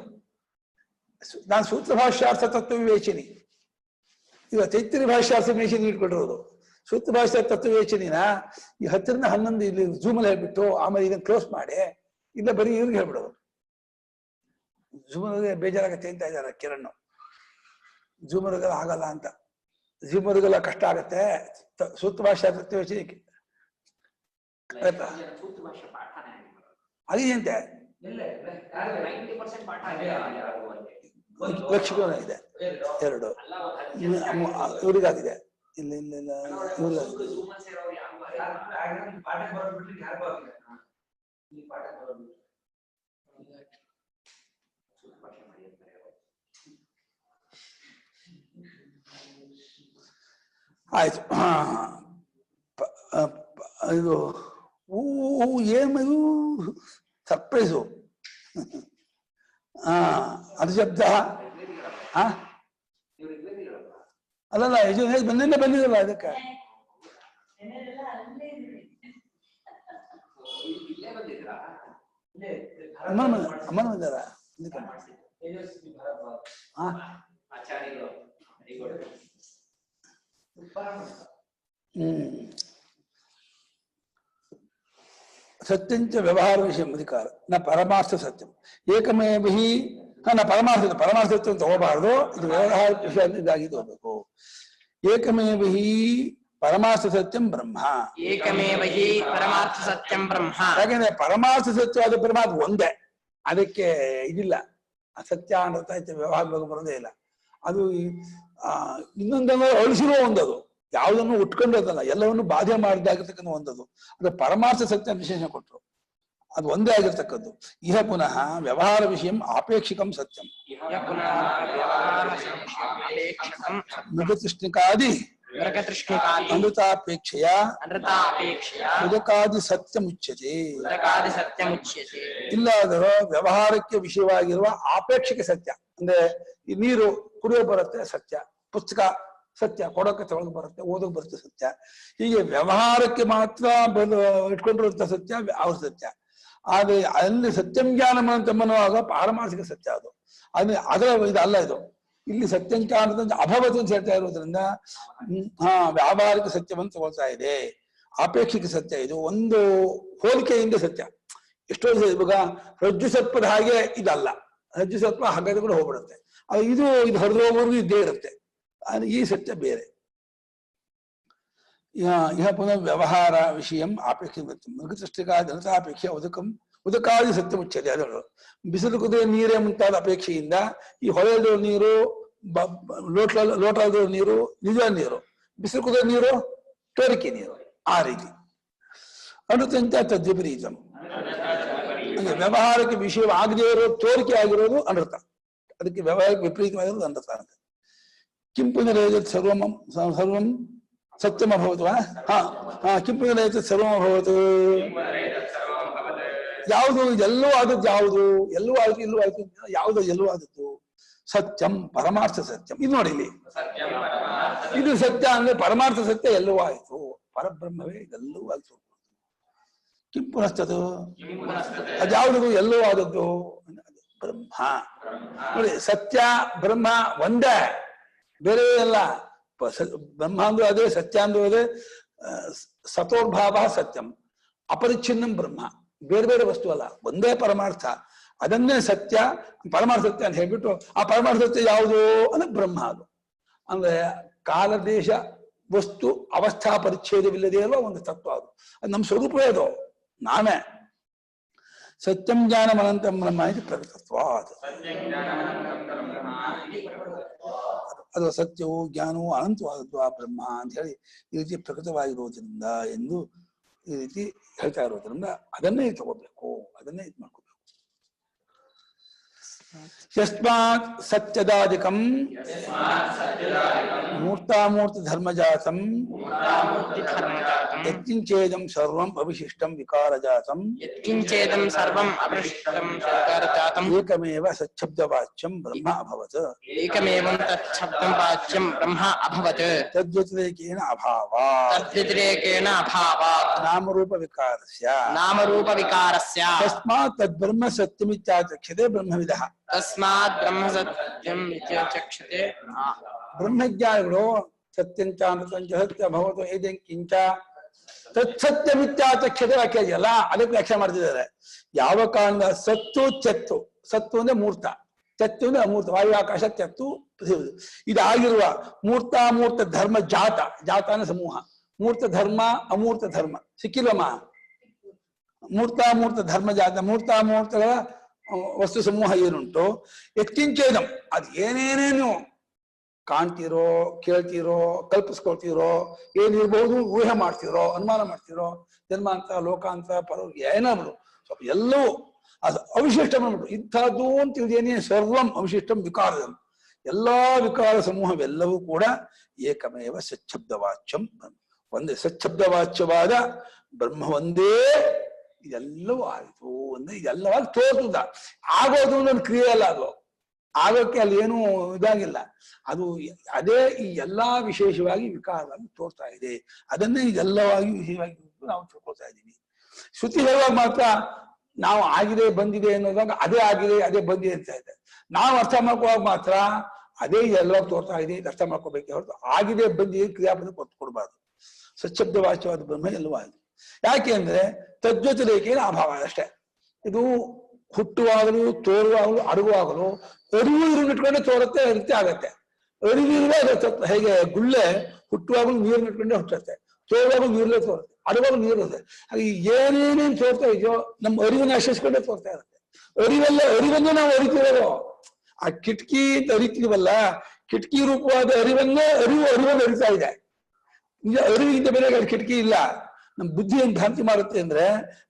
ನಾನು ಸೂತ್ರ ಭಾಷಾರ್ಥ ತತ್ವವೇಚಿನಿ ಈಗ ತೈತ್ರಿ ಭಾಷಾರ್ಥ ಮೇಷನ್ ಇಟ್ಕೊಂಡಿರೋದು. ಸೂತ್ರ ಭಾಷಾ ತತ್ವವೇಚನಿನ ಈ 10 ರಿಂದ 11 ಇಲ್ಲಿ ಜೂಮಲ್ಲಿ ಹೇಳ್ಬಿಟ್ಟು ಆಮೇಲೆ ಇದನ್ನ ಕ್ಲೋಸ್ ಮಾಡಿ ಇಲ್ಲ ಬರೀ ಇವ್ರಿಗೆ ಹೇಳ್ಬಿಡೋದು. ಜೂಮರ್ಗೆ ಬೇಜಾರಾಗತ್ತೆ ಅಂತ ಇದ್ದಾರೆ ಕಿರಣ್. ಜೂಮರ್ಗೆಲ್ಲ ಆಗಲ್ಲ ಅಂತ, ಜೂಮರ್ಗೆಲ್ಲ ಕಷ್ಟ ಆಗತ್ತೆ. ಸೂತ್ರ ಭಾಷಾ ತತ್ವವೇಚನಿಗೆ ಅದೇಂತೆ ಲಕ್ಷಣ ಇದೆ 2 ಇವ್ರಿಗಾಗಿದೆ. ಇಲ್ಲ ಇಲ್ಲ ಇಲ್ಲ ಇವ್ರಿಗಾಗಿದೆ. ಆಯ್ತು. ಇದು ಏನು ಸರ್ಪ್ರೈಸು. ಅದು ಶಬ್ದ ಅಲ್ಲಲ್ಲ ಬಂದಿದ್ದೇ ಬಂದಿದಲ್ಲ ಅದಕ್ಕೆ. ಅಮ್ಮನ ಬಂದಾರ. ಸತ್ಯಂಚ ವ್ಯವಹಾರ ವಿಷಯ ಅಧಿಕಾರ ನ ಪರಮಾರ್ಥ ಸತ್ಯಂ ಏಕಮೇವ ಹಿ ನ ಪರಮಾರ್ಥ ಸತ್ಯ ಅಂತ ಹೋಗಬಾರ್ದು. ಇದು ವ್ಯವಹಾರ ವಿಷಯ ಇದಾಗಿದ್ದು ಹೋಗ್ಬೇಕು. ಏಕಮೇವ ಹಿ ಪರಮಾರ್ಥ ಸತ್ಯಂ ಬ್ರಹ್ಮ. ಏಕಮೇವ ಹಿ ಪರಮಾರ್ಥ ಸತ್ಯಂ ಬ್ರಹ್ಮ. ಯಾಕೆಂದ್ರೆ ಪರಮಾರ್ಥ ಸತ್ಯವಾದ ಪರಮಾತ್ಮ ಒಂದೇ, ಅದಕ್ಕೆ ಇದಿಲ್ಲ. ಸತ್ಯ ಅನ್ನೋದು ವ್ಯವಹಾರ ಬರೋದೇ ಇಲ್ಲ. ಅದು ಇನ್ನೊಂದನ್ನು ಅಳಿಸಿರೋ ಒಂದದು, ಯಾವುದನ್ನು ಉಟ್ಕೊಂಡದಲ್ಲ, ಎಲ್ಲವನ್ನು ಬಾಧೆ ಮಾಡಿದಾಗಿರ್ತಕ್ಕಂಥ ಒಂದದು. ಅದು ಪರಮಾರ್ಥ ಸತ್ಯ ವಿಶೇಷ ಕೊಟ್ಟರು, ಅದು ಒಂದೇ ಆಗಿರ್ತಕ್ಕದ್ದು. ಇಹ ಪುನಃ ವ್ಯವಹಾರ ವಿಷಯ ಆಪೇಕ್ಷಿಕಂ ಸತ್ಯಂ ಮೃಗತೃಷ್ಣಿಕಾದಿ ಅಮೃತಾಪೇಕ್ಷೆಯ ಮುದಕಾದಿ ಸತ್ಯ ಮುಚ್ಯತೆ. ಇಲ್ಲಾದರೂ ವ್ಯವಹಾರಕ್ಕೆ ವಿಷಯವಾಗಿರುವ ಆಪೇಕ್ಷಿಕ ಸತ್ಯ ಅಂದ್ರೆ ಈ ನೀರು ಕುಡಿಯೋ ಬರುತ್ತೆ ಸತ್ಯ, ಪುಸ್ತಕ ಸತ್ಯ, ಕೊಡೋಕೆ ತಗೊಳಕ್ ಬರುತ್ತೆ, ಓದೋಕ್ ಬರುತ್ತೆ ಸತ್ಯ. ಹೀಗೆ ವ್ಯವಹಾರಕ್ಕೆ ಮಾತ್ರ ಇಟ್ಕೊಂಡಿರುವಂತ ಸತ್ಯ ಅವ್ರ ಸತ್ಯ. ಆದ್ರೆ ಅಲ್ಲಿ ಸತ್ಯಂ ಜ್ಞಾನಂ ಅಂತಮ್ಮನುವಾಗ ಪಾರಮಾರ್ಥಿಕ ಸತ್ಯ ಅದು. ಅದರ ಇದಲ್ಲ ಇದು. ಇಲ್ಲಿ ಸತ್ಯಂ ಜ್ಞಾನದ ಅಭವತ್ ಅಂತ ಹೇಳ್ತಾ ಇರೋದ್ರಿಂದ ವ್ಯಾವಹಾರಿಕ ಸತ್ಯವನ್ನು ತಗೊಳ್ತಾ ಇದೆ. ಆಪೇಕ್ಷಿಕ ಸತ್ಯ ಇದು, ಒಂದು ಹೋಲಿಕೆಯಿಂದ ಸತ್ಯ. ಎಷ್ಟೋ ಇವಾಗ ರಜ್ಜು ಸರ್ಪದ ಹಾಗೆ ಇದಲ್ಲ, ರಜ್ಜು ಸರ್ಪ ಹಾಗಾದ್ರೆ ಕೂಡ ಹೋಗ್ಬಿಡುತ್ತೆ. ಇದು ಹೊರದು ಹೋಗೋರ್ಗು ಇದ್ದೇ ಇರುತ್ತೆ. ಈ ಸತ್ಯ ಬೇರೆ. ಇಹ ಪುನಃ ವ್ಯವಹಾರ ವಿಷಯಂ ಆಪೇಕ್ಷ ಮೃಗತೃಷ್ಟಿಕಾದಿ ಅನತಾಪೇಕ್ಷ ಉದಕಾದಿ ಸತ್ಯ ಮುಚ್ಚದೆ. ಅದನ್ನು ಬಿಸಿಲು ಕುದಿಯ ನೀರೇ ಮುಂತಾದ ಅಪೇಕ್ಷೆಯಿಂದ ಈ ಹೊಳೆದ ನೀರು, ಲೋಟದ ನೀರು ನಿಜ ನೀರು, ಬಿಸಿಲು ಕುದಿಯ ನೀರು ತೋರಿಕೆ ನೀರು, ಆ ರೀತಿ ಅನುತಂತ ತದ್ವಿಪರೀತಂ. ವ್ಯವಹಾರಕ್ಕೆ ವಿಷಯವಾಗದೇ ಇರೋ ತೋರಿಕೆ ಆಗಿರೋದು ಅನೃತ, ಅದಕ್ಕೆ ವ್ಯವಹಾರಕ್ಕೆ ವಿಪರೀತವಾಗಿರೋದು ಅನೃತ ಅಂತ. ಕಿಂಪುನರೇಜತ್ ಸರ್ವಂ ಸತ್ಯಂ ಅಭವತು. ಕಿಂಪುನರೇಜತ್ ಸರ್ವಂ ಅಭವತು. ಯಾವುದು ಇದೆಲ್ಲವೂ ಆದದ್ದು, ಯಾವುದು ಎಲ್ಲವೂ ಆಯ್ತು ಇಲ್ಲೂ ಆಯ್ತು, ಯಾವುದು ಎಲ್ಲವೂ ಆದದ್ದು ಸತ್ಯಂ ಪರಮಾರ್ಥ ಸತ್ಯಂ. ಇದು ನೋಡಿ ಇಲ್ಲಿ ಇದು ಸತ್ಯ ಅಂದ್ರೆ ಪರಮಾರ್ಥ ಸತ್ಯ ಎಲ್ಲವೂ ಆಯ್ತು, ಪರಬ್ರಹ್ಮವೇ ಇದೆಲ್ಲವೂ ಆಯ್ತು. ಕಿಂಪುನಸ್ತದು ಅದ್ಯಾವುದದು ಎಲ್ಲವೂ ಆದದ್ದು ಬ್ರಹ್ಮ. ನೋಡಿ ಸತ್ಯ ಬ್ರಹ್ಮ ಒಂದೇ, ಬೇರೆ ಅಲ್ಲ. ಬ್ರಹ್ಮ ಅಂದ್ರೂ ಅದೇ, ಸತ್ಯ ಅಂದ್ರೂ ಅದೇ. ಸತೋರ್ಭಾವ ಸತ್ಯಂ ಅಪರಿಚ್ಛಿನ್ನಂ ಬ್ರಹ್ಮ, ಬೇರೆ ಬೇರೆ ವಸ್ತು ಅಲ್ಲ, ಒಂದೇ ಪರಮಾರ್ಥ. ಅದನ್ನೇ ಸತ್ಯ ಪರಮಾರ್ಥ ಸತ್ಯ ಅಂತ ಹೇಳ್ಬಿಟ್ಟು ಆ ಪರಮಾರ್ಥ ಸತ್ಯ ಯಾವುದು ಅಂದ್ರೆ ಬ್ರಹ್ಮ. ಅದು ಅಂದ್ರೆ ಕಾಲ ದೇಶ ವಸ್ತು ಅವಸ್ಥಾ ಪರಿಚ್ಛೇದವಿಲ್ಲದೆ ಇರುವ ಒಂದು ತತ್ವ. ಅದು ನಮ್ಮ ಸ್ವರೂಪವೇ ಅದು, ನಾನೇ. ಸತ್ಯಂ ಜ್ಞಾನಂ ಅನಂತಂ ಬ್ರಹ್ಮ ಇದು ಪ್ರಕೃತತ್ವ. ಅದು ಸತ್ಯವು ಜ್ಞಾನವು ಅನಂತವಾದದ್ದು ಆ ಬ್ರಹ್ಮ ಅಂತ ಹೇಳಿ ಈ ರೀತಿ ಪ್ರಕೃತವಾಗಿರುವುದರಿಂದ ಎಂದು ಈ ರೀತಿ ಹೇಳ್ತಾ ಇರೋದ್ರಿಂದ ಅದನ್ನೇ ತಗೋಬೇಕು, ಅದನ್ನೇ ಇದು ಮಾಡ್ಕೋಬೇಕು. ಯಸ್ಮಾತ್ ಸತ್ಯದಾದಿಕಂ ಮೂರ್ತಾಮೂರ್ತಿ ಧರ್ಮಜಾತಂ ಯತ್ಕಿಂಚೇದಂ ಸರ್ವಂ ಅವಿಶಿಷ್ಟಂ ವಿಕಾರಜಾತಂ ಯತ್ಕಿಂಚೇದಂ ಸರ್ವಂ ಅವಿಶಿಷ್ಟಂ ವಿಕಾರಜಾತಂ ಏಕಮೇವ ಸಚ್ಛಬ್ದವಾಚ್ಯಂ ಬ್ರಹ್ಮ ಅಭವತ್. ಏಕಮೇವಂ ತಚ್ಛಬ್ದಂ ವಾಚ್ಯಂ ಬ್ರಹ್ಮ ಅಭವತ್. ತದ್ವ್ಯತಿರೇಕೇನ ಅಭಾವಾತ್. ತದ್ವ್ಯತಿರೇಕೇನ ಅಭಾವಾತ್ ನಾಮರೂಪ ವಿಕಾರಸ್ಯ. ನಾಮರೂಪ ವಿಕಾರಸ್ಯ. ತಸ್ಮಾತ್ ತದ್ಬ್ರಹ್ಮ ಸತ್ಯಮಿತ್ಯಾಚಕ್ಷತೆ ಬ್ರಹ್ಮವಿದಃ. ತಸ್ಮಾತ್ ಬ್ರಹ್ಮ ಸತ್ಯಂ ಇತ್ಯಚಕ್ಷತೆ. ಬ್ರಹ್ಮಜ್ಞಾನಿಗಳು ಸತ್ಯಂಚ ಅಮೃತಂಚ ಸತ್ಯ ಭಗವತ ಏದೇನ್ ಕಿಂಚ ತತ್ಸತ್ಯಮಿತ್ಯಾಚಕ್ಷತೆ ವಾಕ್ಯ ಇದೆಯಲ್ಲ, ಅದಕ್ಕೆ ವ್ಯಾಖ್ಯೆ ಮಾಡ್ತಿದ್ದಾರೆ. ಯಾವ ಕಾರಣ ಸತ್ತು ಚೆತ್ತು, ಸತ್ತು ಅಂದ್ರೆ ಮೂರ್ತ, ಚೆತ್ತು ಅಂದ್ರೆ ಅಮೂರ್ತ, ವಾಯು ಆಕಾಶ ಚೆತ್ತು ಪೃಥ್ವಿ. ಇದಾಗಿರುವ ಮೂರ್ತಾಮೂರ್ತ ಧರ್ಮ ಜಾತ, ಜಾತ ಅಂದ್ರೆ ಸಮೂಹ, ಮೂರ್ತ ಧರ್ಮ ಅಮೂರ್ತ ಧರ್ಮ ಸಿಕ್ಕಿಲ್ಲಮ್ಮ. ಮೂರ್ತಾಮೂರ್ತ ಧರ್ಮ ಜಾತ, ಮೂರ್ತಾಮೂರ್ತಗಳ ವಸ್ತು ಸಮೂಹ ಏನುಂಟು, ಯತ್ಕಿಂಚೇದಂ ಅದು ಏನೇನೇನು ಕಾಣ್ತಿರೋ, ಕೇಳ್ತಿರೋ, ಕಲ್ಪಿಸ್ಕೊಳ್ತಿರೋ, ಏನಿರ್ಬಹುದು ಊಹೆ ಮಾಡ್ತಿರೋ, ಅನುಮಾನ ಮಾಡ್ತಿರೋ, ಜನ್ಮಾಂತ ಲೋಕಾಂತ ಪರ ಏನಾದ್ರು ಸ್ವಲ್ಪ ಎಲ್ಲವೂ ಅದು ಅವಿಶಿಷ್ಟ ಬಂದ್ಬಿಟ್ಟು ಇಂಥದ್ದು ಅಂತಿದ್ದೇನೆ. ಸರ್ವಂ ಅವಿಶಿಷ್ಟಂ ವಿಕಾರದಂ, ಎಲ್ಲಾ ವಿಕಾರ ಸಮೂಹವೆಲ್ಲವೂ ಕೂಡ ಏಕಮೇವ ಸಚ್ಛಬ್ದವಾಚ್ಯಂ, ಒಂದೇ ಸಚ್ಛಬ್ದವಾಚ್ಯವಾದ ಬ್ರಹ್ಮ ಒಂದೇ. ಇದೆಲ್ಲವೂ ಆಯ್ತು ಅಂದ್ರೆ ಇದೆಲ್ಲವಾಗಿ ತೋರ್ತದ. ಆಗೋದು ಒಂದು ಕ್ರಿಯೆ ಅಲ್ಲ, ಅದು ಆಗೋಕ್ಕೆ ಅಲ್ಲಿ ಏನೂ ಇದಾಗಿಲ್ಲ. ಅದು ಅದೇ ಈ ಎಲ್ಲಾ ವಿಶೇಷವಾಗಿ ವಿಕಾರವಾಗಿ ತೋರ್ತಾ ಇದೆ. ಅದನ್ನೇ ಇದೆಲ್ಲವಾಗಿ ವಿಶೇಷವಾಗಿ ನಾವು ತಿಳ್ಕೊಳ್ತಾ ಇದ್ದೀವಿ. ಶ್ರುತಿ ಹೇಳುವಾಗ ಮಾತ್ರ ನಾವು ಆಗಿದೆ ಬಂದಿದೆ ಅನ್ನೋದಾಗ ಅದೇ ಆಗಿದೆ ಅದೇ ಬಂದಿದೆ ಅಂತ ಇದೆ. ನಾವು ಅರ್ಥ ಮಾಡ್ಕೊಳ್ಳುವಾಗ ಮಾತ್ರ ಅದೇ ಎಲ್ಲ ತೋರ್ತಾ ಇದೆ ಅರ್ಥ ಮಾಡ್ಕೋಬೇಕೆ ಹೊರತು ಆಗಿದೆ ಬಂದಿದೆ ಕ್ರಿಯಾಪದ ಕೊಟ್ಟು ಕೊಡಬಾರ್ದು. ಸಚ್ಛಬ್ದ ವಾಚ್ಯವಾದ ಬ್ರಹ್ಮ ಎಲ್ಲವೂ ಆಗಿದೆ. ಯಾಕೆ ಅಂದ್ರೆ ತದ್ವ್ಯತಿರೇಕೇನ ಅಭಾವ ಅಷ್ಟೇ. ಇದು ಹುಟ್ಟುವಾಗಲು ತೋರುವಾಗಲು ಅಡಗುವಾಗಲು ಅರಿವು ಇಟ್ಕೊಂಡೆ ತೋರುತ್ತೆ, ರೀತಿ ಆಗತ್ತೆ. ಅರಿವಿರುವೆ ತತ್ವ. ಹೇಗೆ ಗುಳ್ಳೆ ಹುಟ್ಟುವಾಗಲು ನೀರನ್ನ ಇಟ್ಕೊಂಡೆ ಹುಟ್ಟುತ್ತೆ, ತೋರುವಾಗಲು ನೀರಲ್ಲೇ ತೋರುತ್ತೆ, ಅಡಗುವಾಗಲು ನೀರು ಇರುತ್ತೆ. ಹಾಗೆ ಏನೇನೇನು ತೋರ್ತಾ ಇದೆಯೋ ನಮ್ಮ ಅರಿವನ್ನು ಆಶ್ರಯಿಸ್ಕೊಂಡೆ ತೋರ್ತಾ ಇರುತ್ತೆ. ಅರಿವನ್ನೇ ನಾವು ಅರಿತಿರೋದು. ಆ ಕಿಟಕಿ ಅಂತ ಅರಿತೀವಲ್ಲ, ಕಿಟಕಿ ರೂಪವಾದ ಅರಿವನ್ನೇ ಅರಿವನ್ನು ಅರಿತಾ ಇದೆ. ನಿಜ ಅರಿವಿಗಿಂತ ಬೇರೆ ಕಿಟಕಿ ಇಲ್ಲ. ನಮ್ಮ ಬುದ್ಧಿ ಏನ್ ಭ್ರಾಂತಿ ಮಾಡುತ್ತೆ ಅಂದ್ರೆ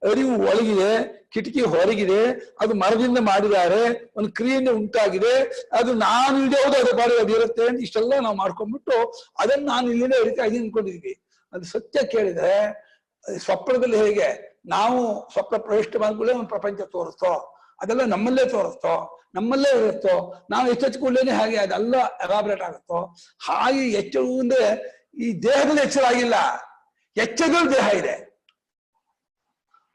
ಅರಿವು ಒಳಗಿದೆ, ಕಿಟಕಿ ಹೊರಗಿದೆ, ಅದು ಮರದಿಂದ ಮಾಡಿದ್ದಾರೆ, ಒಂದು ಕ್ರಿಯೆಯಿಂದ ಉಂಟಾಗಿದೆ, ಅದು ನಾನು ಇಡೋದು ಅದು ಬಾರಿ ಅದು ಇರುತ್ತೆ ಅಂತ ಇಷ್ಟೆಲ್ಲ ನಾವು ಮಾಡ್ಕೊಂಡ್ಬಿಟ್ಟು ಅದನ್ನ ನಾನು ಇಲ್ಲಿಂದ ಅರಿತಾ ಇದೀನಿ ಅನ್ಕೊಂಡಿದ್ವಿ. ಅದು ಸತ್ಯ ಕೇಳಿದ್ರೆ ಸ್ವಪ್ನದಲ್ಲಿ ಹೇಗೆ ನಾವು ಸ್ವಪ್ನ ಪ್ರವಿಷ್ಟ ಮಾಡ್ಕೊಳ್ಳೆ ಒಂದು ಪ್ರಪಂಚ ತೋರಿಸ್ತೋ, ಅದೆಲ್ಲ ನಮ್ಮಲ್ಲೇ ತೋರಿಸ್ತೋ, ನಮ್ಮಲ್ಲೇ ಇರುತ್ತೋ, ನಾವು ಎಚ್ಚೆತ್ಕೊಳ್ಳೇನೆ ಹಾಗೆ ಅದೆಲ್ಲ ಎಲಾಬ್ರೇಟ್ ಆಗುತ್ತೋ. ಹಾಗೆ ಎಚ್ಚರ ಅಂದ್ರೆ ಈ ದೇಹದಲ್ಲಿ ಎಚ್ಚರ ಆಗಿಲ್ಲ, ಎಚ್ಚರದಲ್ಲಿ ದೇಹ ಇದೆ.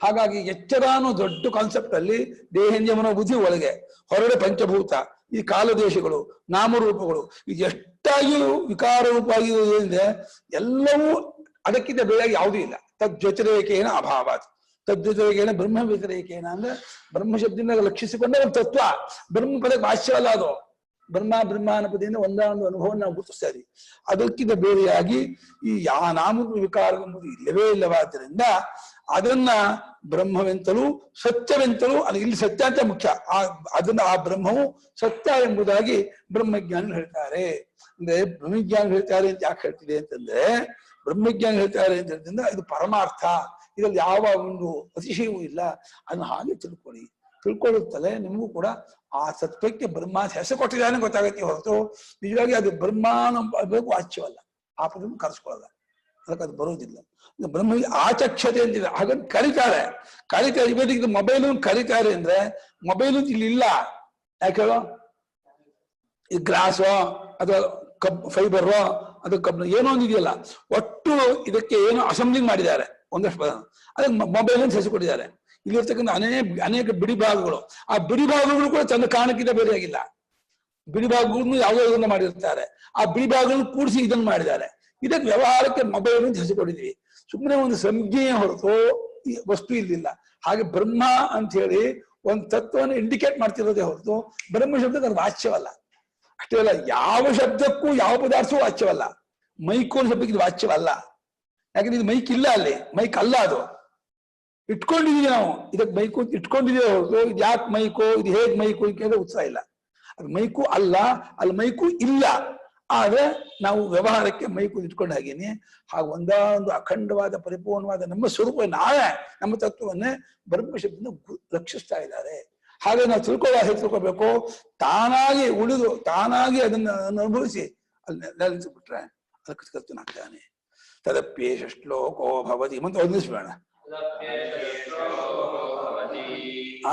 ಹಾಗಾಗಿ ಎಚ್ಚರ ಅನ್ನೋ ದೊಡ್ಡ ಕಾನ್ಸೆಪ್ಟ್ ಅಲ್ಲಿ ದೇಹೇಂದ್ರಿಯ ಮನೋಬುದ್ಧಿ ಒಳಗೆ, ಹೊರಗಡೆ ಪಂಚಭೂತ, ಈ ಕಾಲದೇಶಗಳು, ನಾಮರೂಪಗಳು, ಇದು ಎಷ್ಟಾಗಿ ವಿಕಾರ ರೂಪವಾಗಿದೆ ಅಂದ್ರೆ ಎಲ್ಲವೂ ಅದಕ್ಕಿಂತ ಬೇರೆಯಾಗಿ ಯಾವುದೂ ಇಲ್ಲ. ತದ್ವ್ಯತಿರೇಕೇನ ಅಭಾವಾತ್. ತದ್ವ್ಯತಿರೇಕೇನ ಬ್ರಹ್ಮ ವ್ಯತಿರೇಕೇನ ಅಂದ್ರೆ ಬ್ರಹ್ಮ ಶಬ್ದದಿಂದ ಲಕ್ಷಿಸಿಕೊಂಡ ಒಂದು ತತ್ವ. ಬ್ರಹ್ಮ ಪದಕ್ಕೆ ಭಾಷ್ಯ ಅಲ್ಲ ಅದು. ಬ್ರಹ್ಮ ಬ್ರಹ್ಮಾನ ಪದದಿಂದ ಒಂದಾನೊಂದು ಅನುಭವ ನಾವು ಗುರುತಿಸ್ತಾ ಇದೀವಿ. ಅದಕ್ಕಿಂತ ಬೇರೆಯಾಗಿ ಈ ನಾಮ ವಿಕಾರ ಎಂಬುದು ಇಲ್ಲವೇ ಇಲ್ಲವಾದ್ದರಿಂದ ಅದನ್ನ ಬ್ರಹ್ಮವೆಂತಲೂ ಸತ್ಯವೆಂತಲೂ, ಅದು ಇಲ್ಲಿ ಸತ್ಯ ಅಂತ ಮುಖ್ಯ. ಅದನ್ನ ಆ ಬ್ರಹ್ಮವು ಸತ್ಯ ಎಂಬುದಾಗಿ ಬ್ರಹ್ಮಜ್ಞಾನಿಗಳು ಹೇಳ್ತಾರೆ. ಅಂದ್ರೆ ಬ್ರಹ್ಮಜ್ಞಾನ ಹೇಳ್ತಾರೆ ಅಂತ ಯಾಕೆ ಹೇಳ್ತಿದೆ ಅಂತಂದ್ರೆ, ಬ್ರಹ್ಮಜ್ಞಾನ ಹೇಳ್ತಾರೆ ಅಂತ ಹೇಳಿದ್ರಿಂದ ಇದು ಪರಮಾರ್ಥ, ಇದ್ರಲ್ಲಿ ಯಾವ ಒಂದು ಅತಿಶಯವೂ ಇಲ್ಲ. ಅದನ್ನ ಹಾಗೆ ತಿಳ್ಕೊಳ್ಳಿ. ತಿಳ್ಕೊಳ್ಳುತ್ತಲೇ ನಿಮಗೂ ಕೂಡ ಆ ಸತ್ವಕ್ಕೆ ಬ್ರಹ್ಮ ಹೆಸರು ಕೊಟ್ಟಿದ್ದಾನೆ ಗೊತ್ತಾಗತ್ತೆ ಹೊರತು ನಿಜವಾಗಿ ಅದು ಬ್ರಹ್ಮಾನ ಬೇಕು ವಾಚ್ಯವಲ್ಲ. ಆ ಪದವನ್ನು ಕರೆಸ್ಕೊಳ್ಳಲ್ಲ, ಅದಕ್ಕೆ ಅದು ಬರೋದಿಲ್ಲ. ಬ್ರಹ್ಮ ಆಚಕ್ಷತೆ ಅಂತಿದೆ, ಹಾಗಂತ ಕರೀತಾರೆ. ಇವತ್ತಿಗೆ ಇದು ಮೊಬೈಲು ಕರೀತಾರೆ ಅಂದ್ರೆ ಮೊಬೈಲು ಇಲ್ಲಿ ಇಲ್ಲ. ಯಾಕೆ ಹೇಳೋ? ಈ ಗ್ಲಾಸೋ ಅಥವಾ ಫೈಬರೋ ಅದು ಕಬ್ಬು ಏನೋ ಒಂದು ಇದೆಯಲ್ಲ, ಒಟ್ಟು ಇದಕ್ಕೆ ಏನೋ ಅಸೆಂಬ್ಲಿಂಗ್ ಮಾಡಿದ್ದಾರೆ ಒಂದಷ್ಟು ಅದಕ್ಕೆ ಮೊಬೈಲ್ ಅಂತ ಹೆಸರುಕೊಟ್ಟಿದ್ದಾರೆ. ಇಲ್ಲಿರ್ತಕ್ಕಂಥ ಅನೇಕ ಬಿಡಿ ಭಾಗಗಳು, ಆ ಬಿಡಿ ಭಾಗಗಳು ಕೂಡ ತನ್ನ ಕಾರಣಕ್ಕಿಂತ ಬೇರೆಯಾಗಿಲ್ಲ. ಬಿಡಿ ಭಾಗಗಳನ್ನು ಯಾವುದೋ ಇದನ್ನ ಮಾಡಿರ್ತಾರೆ, ಆ ಬಿಡಿ ಭಾಗಗಳನ್ನು ಕೂಡಿಸಿ ಇದನ್ನು ಮಾಡಿದ್ದಾರೆ. ಇದಕ್ಕೆ ವ್ಯವಹಾರಕ್ಕೆ ಮೊಬೈಲ್ ಅಂತ ಹೆಸರುಕೊಟ್ಟಿದ್ವಿ. ಸುಮ್ಮನೆ ಒಂದು ಸಂಜ್ಞೆಯ ಹೊರತು ಈ ವಸ್ತು ಇಲ್ಲಿಲ್ಲ. ಹಾಗೆ ಬ್ರಹ್ಮ ಅಂತ ಹೇಳಿ ಒಂದು ತತ್ವವನ್ನು ಇಂಡಿಕೇಟ್ ಮಾಡ್ತಿರೋದೇ ಹೊರತು ಬ್ರಹ್ಮ ಶಬ್ದಕ್ಕೆ ಅದು ವಾಚ್ಯವಲ್ಲ. ಅಷ್ಟೇ ಅಲ್ಲ, ಯಾವ ಶಬ್ದಕ್ಕೂ ಯಾವ ಪದಾರ್ಥವೂ ವಾಚ್ಯವಲ್ಲ. ಮೈಕು ಅನ್ನೋ ಶಬ್ದಕ್ಕೆ ಇದು ವಾಚ್ಯವಲ್ಲ. ಯಾಕಂದ್ರೆ ಇದು ಮೈಕ್ ಇಲ್ಲ, ಅಲ್ಲಿ ಮೈಕ್ ಅಲ್ಲ, ಅದು ಇಟ್ಕೊಂಡಿದೀವಿ ನಾವು. ಇದಕ್ಕೆ ಮೈಕು ಇಟ್ಕೊಂಡಿದೀವಿ ಹೊರತು ಇದು ಯಾಕೆ ಮೈಕು, ಇದು ಹೇಗ್ ಮೈಕು ಕೇಳಿದ್ರೆ ಉತ್ಸಾಹ ಇಲ್ಲ. ಅದು ಮೈಕು ಅಲ್ಲ, ಅಲ್ಲಿ ಮೈಕು ಇಲ್ಲ. ಆದ್ರೆ ನಾವು ವ್ಯವಹಾರಕ್ಕೆ ಮೈಕು ಇಟ್ಕೊಂಡು ಹಾಗೇನೆ ಹಾಗೆ ಒಂದೊಂದು ಅಖಂಡವಾದ ಪರಿಪೂರ್ಣವಾದ ನಮ್ಮ ಸ್ವರೂಪ ನಾವೇ ನಮ್ಮ ತತ್ವವನ್ನೇ ಬ್ರಹ್ಮ ಶಬ್ದದಿಂದ ರಕ್ಷಿಸ್ತಾ ಇದ್ದಾರೆ. ಹಾಗೆ ನಾವು ತಿಳ್ಕೋಬೇಕು, ತಾನಾಗಿ ಉಳಿದು ತಾನಾಗಿ ಅದನ್ನ ಅನುಭವಿಸಿ ಅಲ್ಲಿ ನೆಲೆಸಿಬಿಟ್ರೆ ಅದಕ್ಕೆ ಕರ್ತನಾಗ್ತಾನೆ. ತದಪ್ಯೇಷ ಶ್ಲೋಕೋ ಭವತಿ ಮಂತ ಒಂದಿಸ್ಬೇಡ.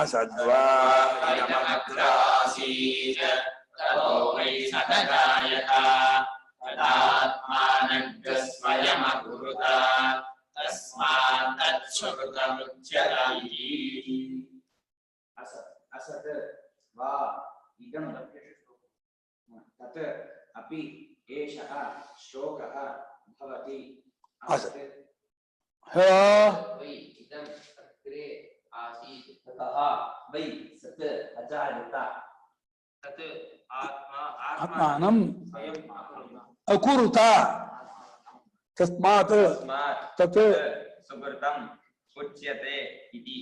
ಅಸದ್ವಾ असत् वा इदं तत् अपि एषः श्लोकः भवति. असत् वै इदं अग्रे आसीत् ततः वै सत् अजायत तत् आत्मानं अकुरुत तस्मात् तत् सुकृतं उच्यते इति.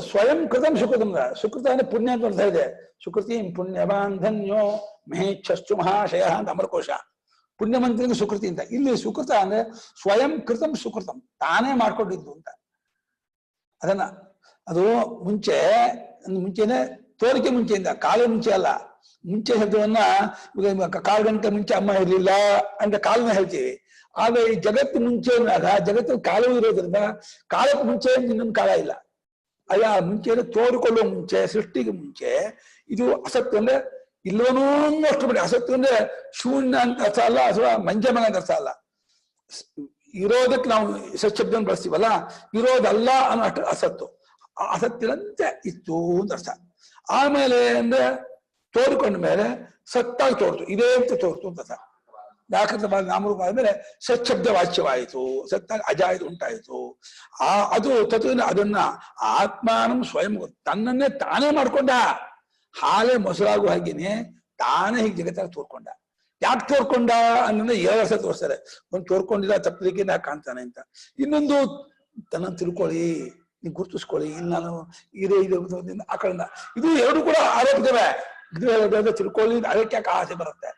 ಸ್ವಯಂ ಕೃತಂ ಸುಕೃತಂ. ಸುಕೃತ ಅಂದ್ರೆ ಪುಣ್ಯ ಅಂತ ಅರ್ಥ ಇದೆ. ಸುಕೃತಿ ಪುಣ್ಯವಾನ್ ಧನ್ಯೋ ಮಹೇಚ್ಛಸ್ತು ಮಹಾಶಯ ಅಂತ ಅಮರಕೋಶ. ಪುಣ್ಯಮಂತ್ರಿಗೆ ಸುಕೃತಿ ಅಂತ. ಇಲ್ಲಿ ಸುಕೃತ ಅಂದ್ರೆ ಸ್ವಯಂ ಕೃತಂ ಸುಕೃತಂ, ತಾನೇ ಮಾಡ್ಕೊಂಡಿದ್ದು ಅಂತ. ಅದನ್ನ ಅದು ಮುಂಚೆನೆ ತೋರಿಕೆ ಮುಂಚೆಯಿಂದ, ಕಾಲೇ ಮುಂಚೆ ಅಲ್ಲ. ಮುಂಚೆ ಶಬ್ದವನ್ನ ಕಾಲು ಗಂಟೆ ಮುಂಚೆ ಅಮ್ಮ ಇರಲಿಲ್ಲ ಅಂತ ಕಾಲನ ಹೇಳ್ತೀವಿ. ಆದ್ರೆ ಈ ಜಗತ್ತು ಮುಂಚೆ ಅಂದಾಗ ಜಗತ್ತು ಕಾಲವೂ ಇರೋದ್ರಿಂದ ಕಾಲಕ್ಕೆ ಮುಂಚೆ ಇನ್ನೊಂದು ಕಾಲ ಇಲ್ಲ. ಅಯ್ಯ ಮುಂಚೆ ತೋರಿಕೊಳ್ಳುವ ಮುಂಚೆ, ಸೃಷ್ಟಿಗೆ ಮುಂಚೆ. ಇದು ಅಸತ್ಯ ಅಂದ್ರೆ ಇಲ್ಲವನೂ ಅಷ್ಟು ಬಿಡಿ. ಅಸತ್ಯ ಅಂದ್ರೆ ಶೂನ್ಯ ಅಂತ ಅರ್ಥ ಅಲ್ಲ, ಅಥವಾ ಮಂಜಮನ ಅಂತ ಅರ್ಥ ಅಲ್ಲ. ಇರೋದಕ್ಕೆ ನಾವು ಸತ್ಶಬ್ದವನ್ನು ಬಳಸ್ತೀವಲ್ಲ, ಇರೋದಲ್ಲ ಅನ್ನೋ ಅಷ್ಟು ಅಸತ್ತು. ಅಸತ್ಯದಂತೆ ಇತ್ತು ಅಂತ ಅರ್ಥ. ಆಮೇಲೆ ಅಂದ್ರೆ ತೋರಿಕೊಂಡ ಮೇಲೆ ಸತ್ತಾಗಿ ತೋರ್ತು, ಇದೇ ಅಂತ ತೋರ್ತು ಅಂತ ಅರ್ಥ. ವ್ಯಾಕೃತವಾದ ನಾಮರೂಪ ಆದ್ಮೇಲೆ ಸಚ್ಛಬ್ದ ವಾಚ್ಯವಾಯಿತು, ಸತ್ತಾಗಿ ಅಜಾಯಿತು ಉಂಟಾಯಿತು. ಅದು ತತ್ವ ಅದನ್ನ ಆತ್ಮಾನಂ ಸ್ವಯಂ ತನ್ನನ್ನೇ ತಾನೇ ಮಾಡ್ಕೊಂಡ. ಹಾಲೆ ಮೊಸರಾಗುವ ಹಾಗೇನೆ ತಾನೇ ಹೀಗೆ ಜಗತ್ತಾಗಿ ತೋರ್ಕೊಂಡ. ಯಾಕೆ ತೋರ್ಕೊಂಡ ಅನ್ನೋದ್ರೆ 2 ವರ್ಷ ತೋರಿಸ್ತಾರೆ. ಒಂದು ತೋರ್ಕೊಂಡಿಲ್ಲ ತಪ್ಪಲಿಕ್ಕೆ ನಾ ಕಾಣ್ತಾನೆ ಅಂತ, ಇನ್ನೊಂದು ತನ್ನ ತಿಳ್ಕೊಳ್ಳಿ, ನೀವು ಗುರುತಿಸ್ಕೊಳ್ಳಿ, ಇಲ್ಲಿ ನಾನು ಇದೇ ಆ ಕಡೆಯಿಂದ. ಇದು 2 ಕೂಡ ಆರೋಪದವೇ. ತಿಳ್ಕೊಳ್ಳಿ, ಅದಕ್ಕೆ ಯಾಕೆ ಆಸೆ ಬರುತ್ತೆ.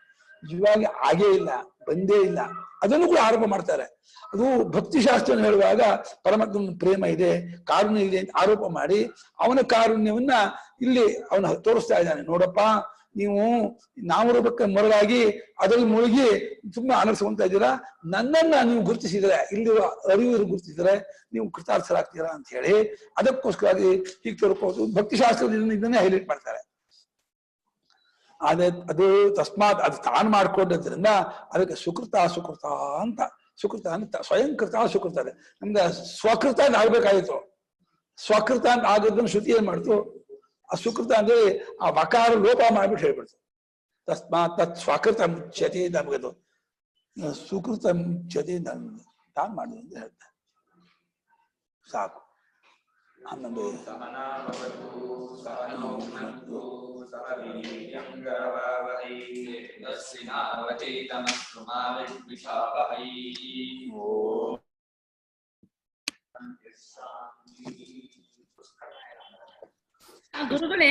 ನಿಜವಾಗಿ ಆಗೇ ಇಲ್ಲ, ಬಂದೇ ಇಲ್ಲ, ಅದನ್ನು ಕೂಡ ಆರೋಪ ಮಾಡ್ತಾರೆ. ಅದು ಭಕ್ತಿಶಾಸ್ತ್ರ ಹೇಳುವಾಗ ಪರಮಾತ್ಮನ ಪ್ರೇಮ ಇದೆ, ಕಾರುಣ್ಯ ಇದೆ ಅಂತ ಆರೋಪ ಮಾಡಿ ಅವನ ಕಾರುಣ್ಯವನ್ನ ಇಲ್ಲಿ ಅವನ ತೋರಿಸ್ತಾ ಇದ್ದಾನೆ. ನೋಡಪ್ಪ, ನೀವು ನಾಮರೂಪಕ್ಕೆ ಮರಳಾಗಿ ಅದರಲ್ಲಿ ಮುಳುಗಿ ತುಂಬಾ ಆನಂದಿಸುವಂತ ಇದ್ದೀರಾ, ನನ್ನನ್ನ ನೀವು ಗುರುತಿಸಿದ್ರೆ, ಇಲ್ಲಿ ಅರಿವು ಗುರುತಿಸಿದ್ರೆ ನೀವು ಕೃತಾರ್ಥರಾಗ್ತೀರಾ ಅಂತ ಹೇಳಿ ಅದಕ್ಕೋಸ್ಕರವಾಗಿ ಹೀಗೆ ತೋರ್ಕೋದು ಭಕ್ತಿಶಾಸ್ತ್ರದಿಂದ ಇದನ್ನೇ ಹೈಲೈಟ್ ಮಾಡ್ತಾರೆ. ಅದೇ ಅದು ತಸ್ಮಾತ್ ಅದು ತಾನು ಮಾಡ್ಕೊಂಡದ್ರಿಂದ ಅದಕ್ಕೆ ಸುಕೃತ ಅಂತ. ಸುಕೃತ ಅಂತ ಸ್ವಯಂಕೃತ ಸುಕೃತ ಅದೇ ನಮ್ಗೆ ಸ್ವಕೃತ ಅಂತ ಆಗ್ಬೇಕಾಗಿತ್ತು. ಸ್ವಕೃತ ಅಂತ ಆಗೋದನ್ನು ಶ್ರುತಿ ಏನ್ ಮಾಡ್ತು, ಆ ಸುಕೃತ ಅಂದ್ರೆ ಆ ವಕಾರ ಲೋಪ ಮಾಡ್ಬಿಟ್ಟು ಹೇಳ್ಬಿಡ್ತು. ತಸ್ಮಾತ್ ತತ್ ಸ್ವಕೃತ ಮುಚ್ಯತೆ ನಮಗದು ಸುಕೃತ ಮುಚ್ಯತೆ ತಾನು ಮಾಡುದು ಅಂತ ಹೇಳ್ತಾರೆ. ಸಾಕು. ಆಮೇಲೆ ಗುರುಗಳೇ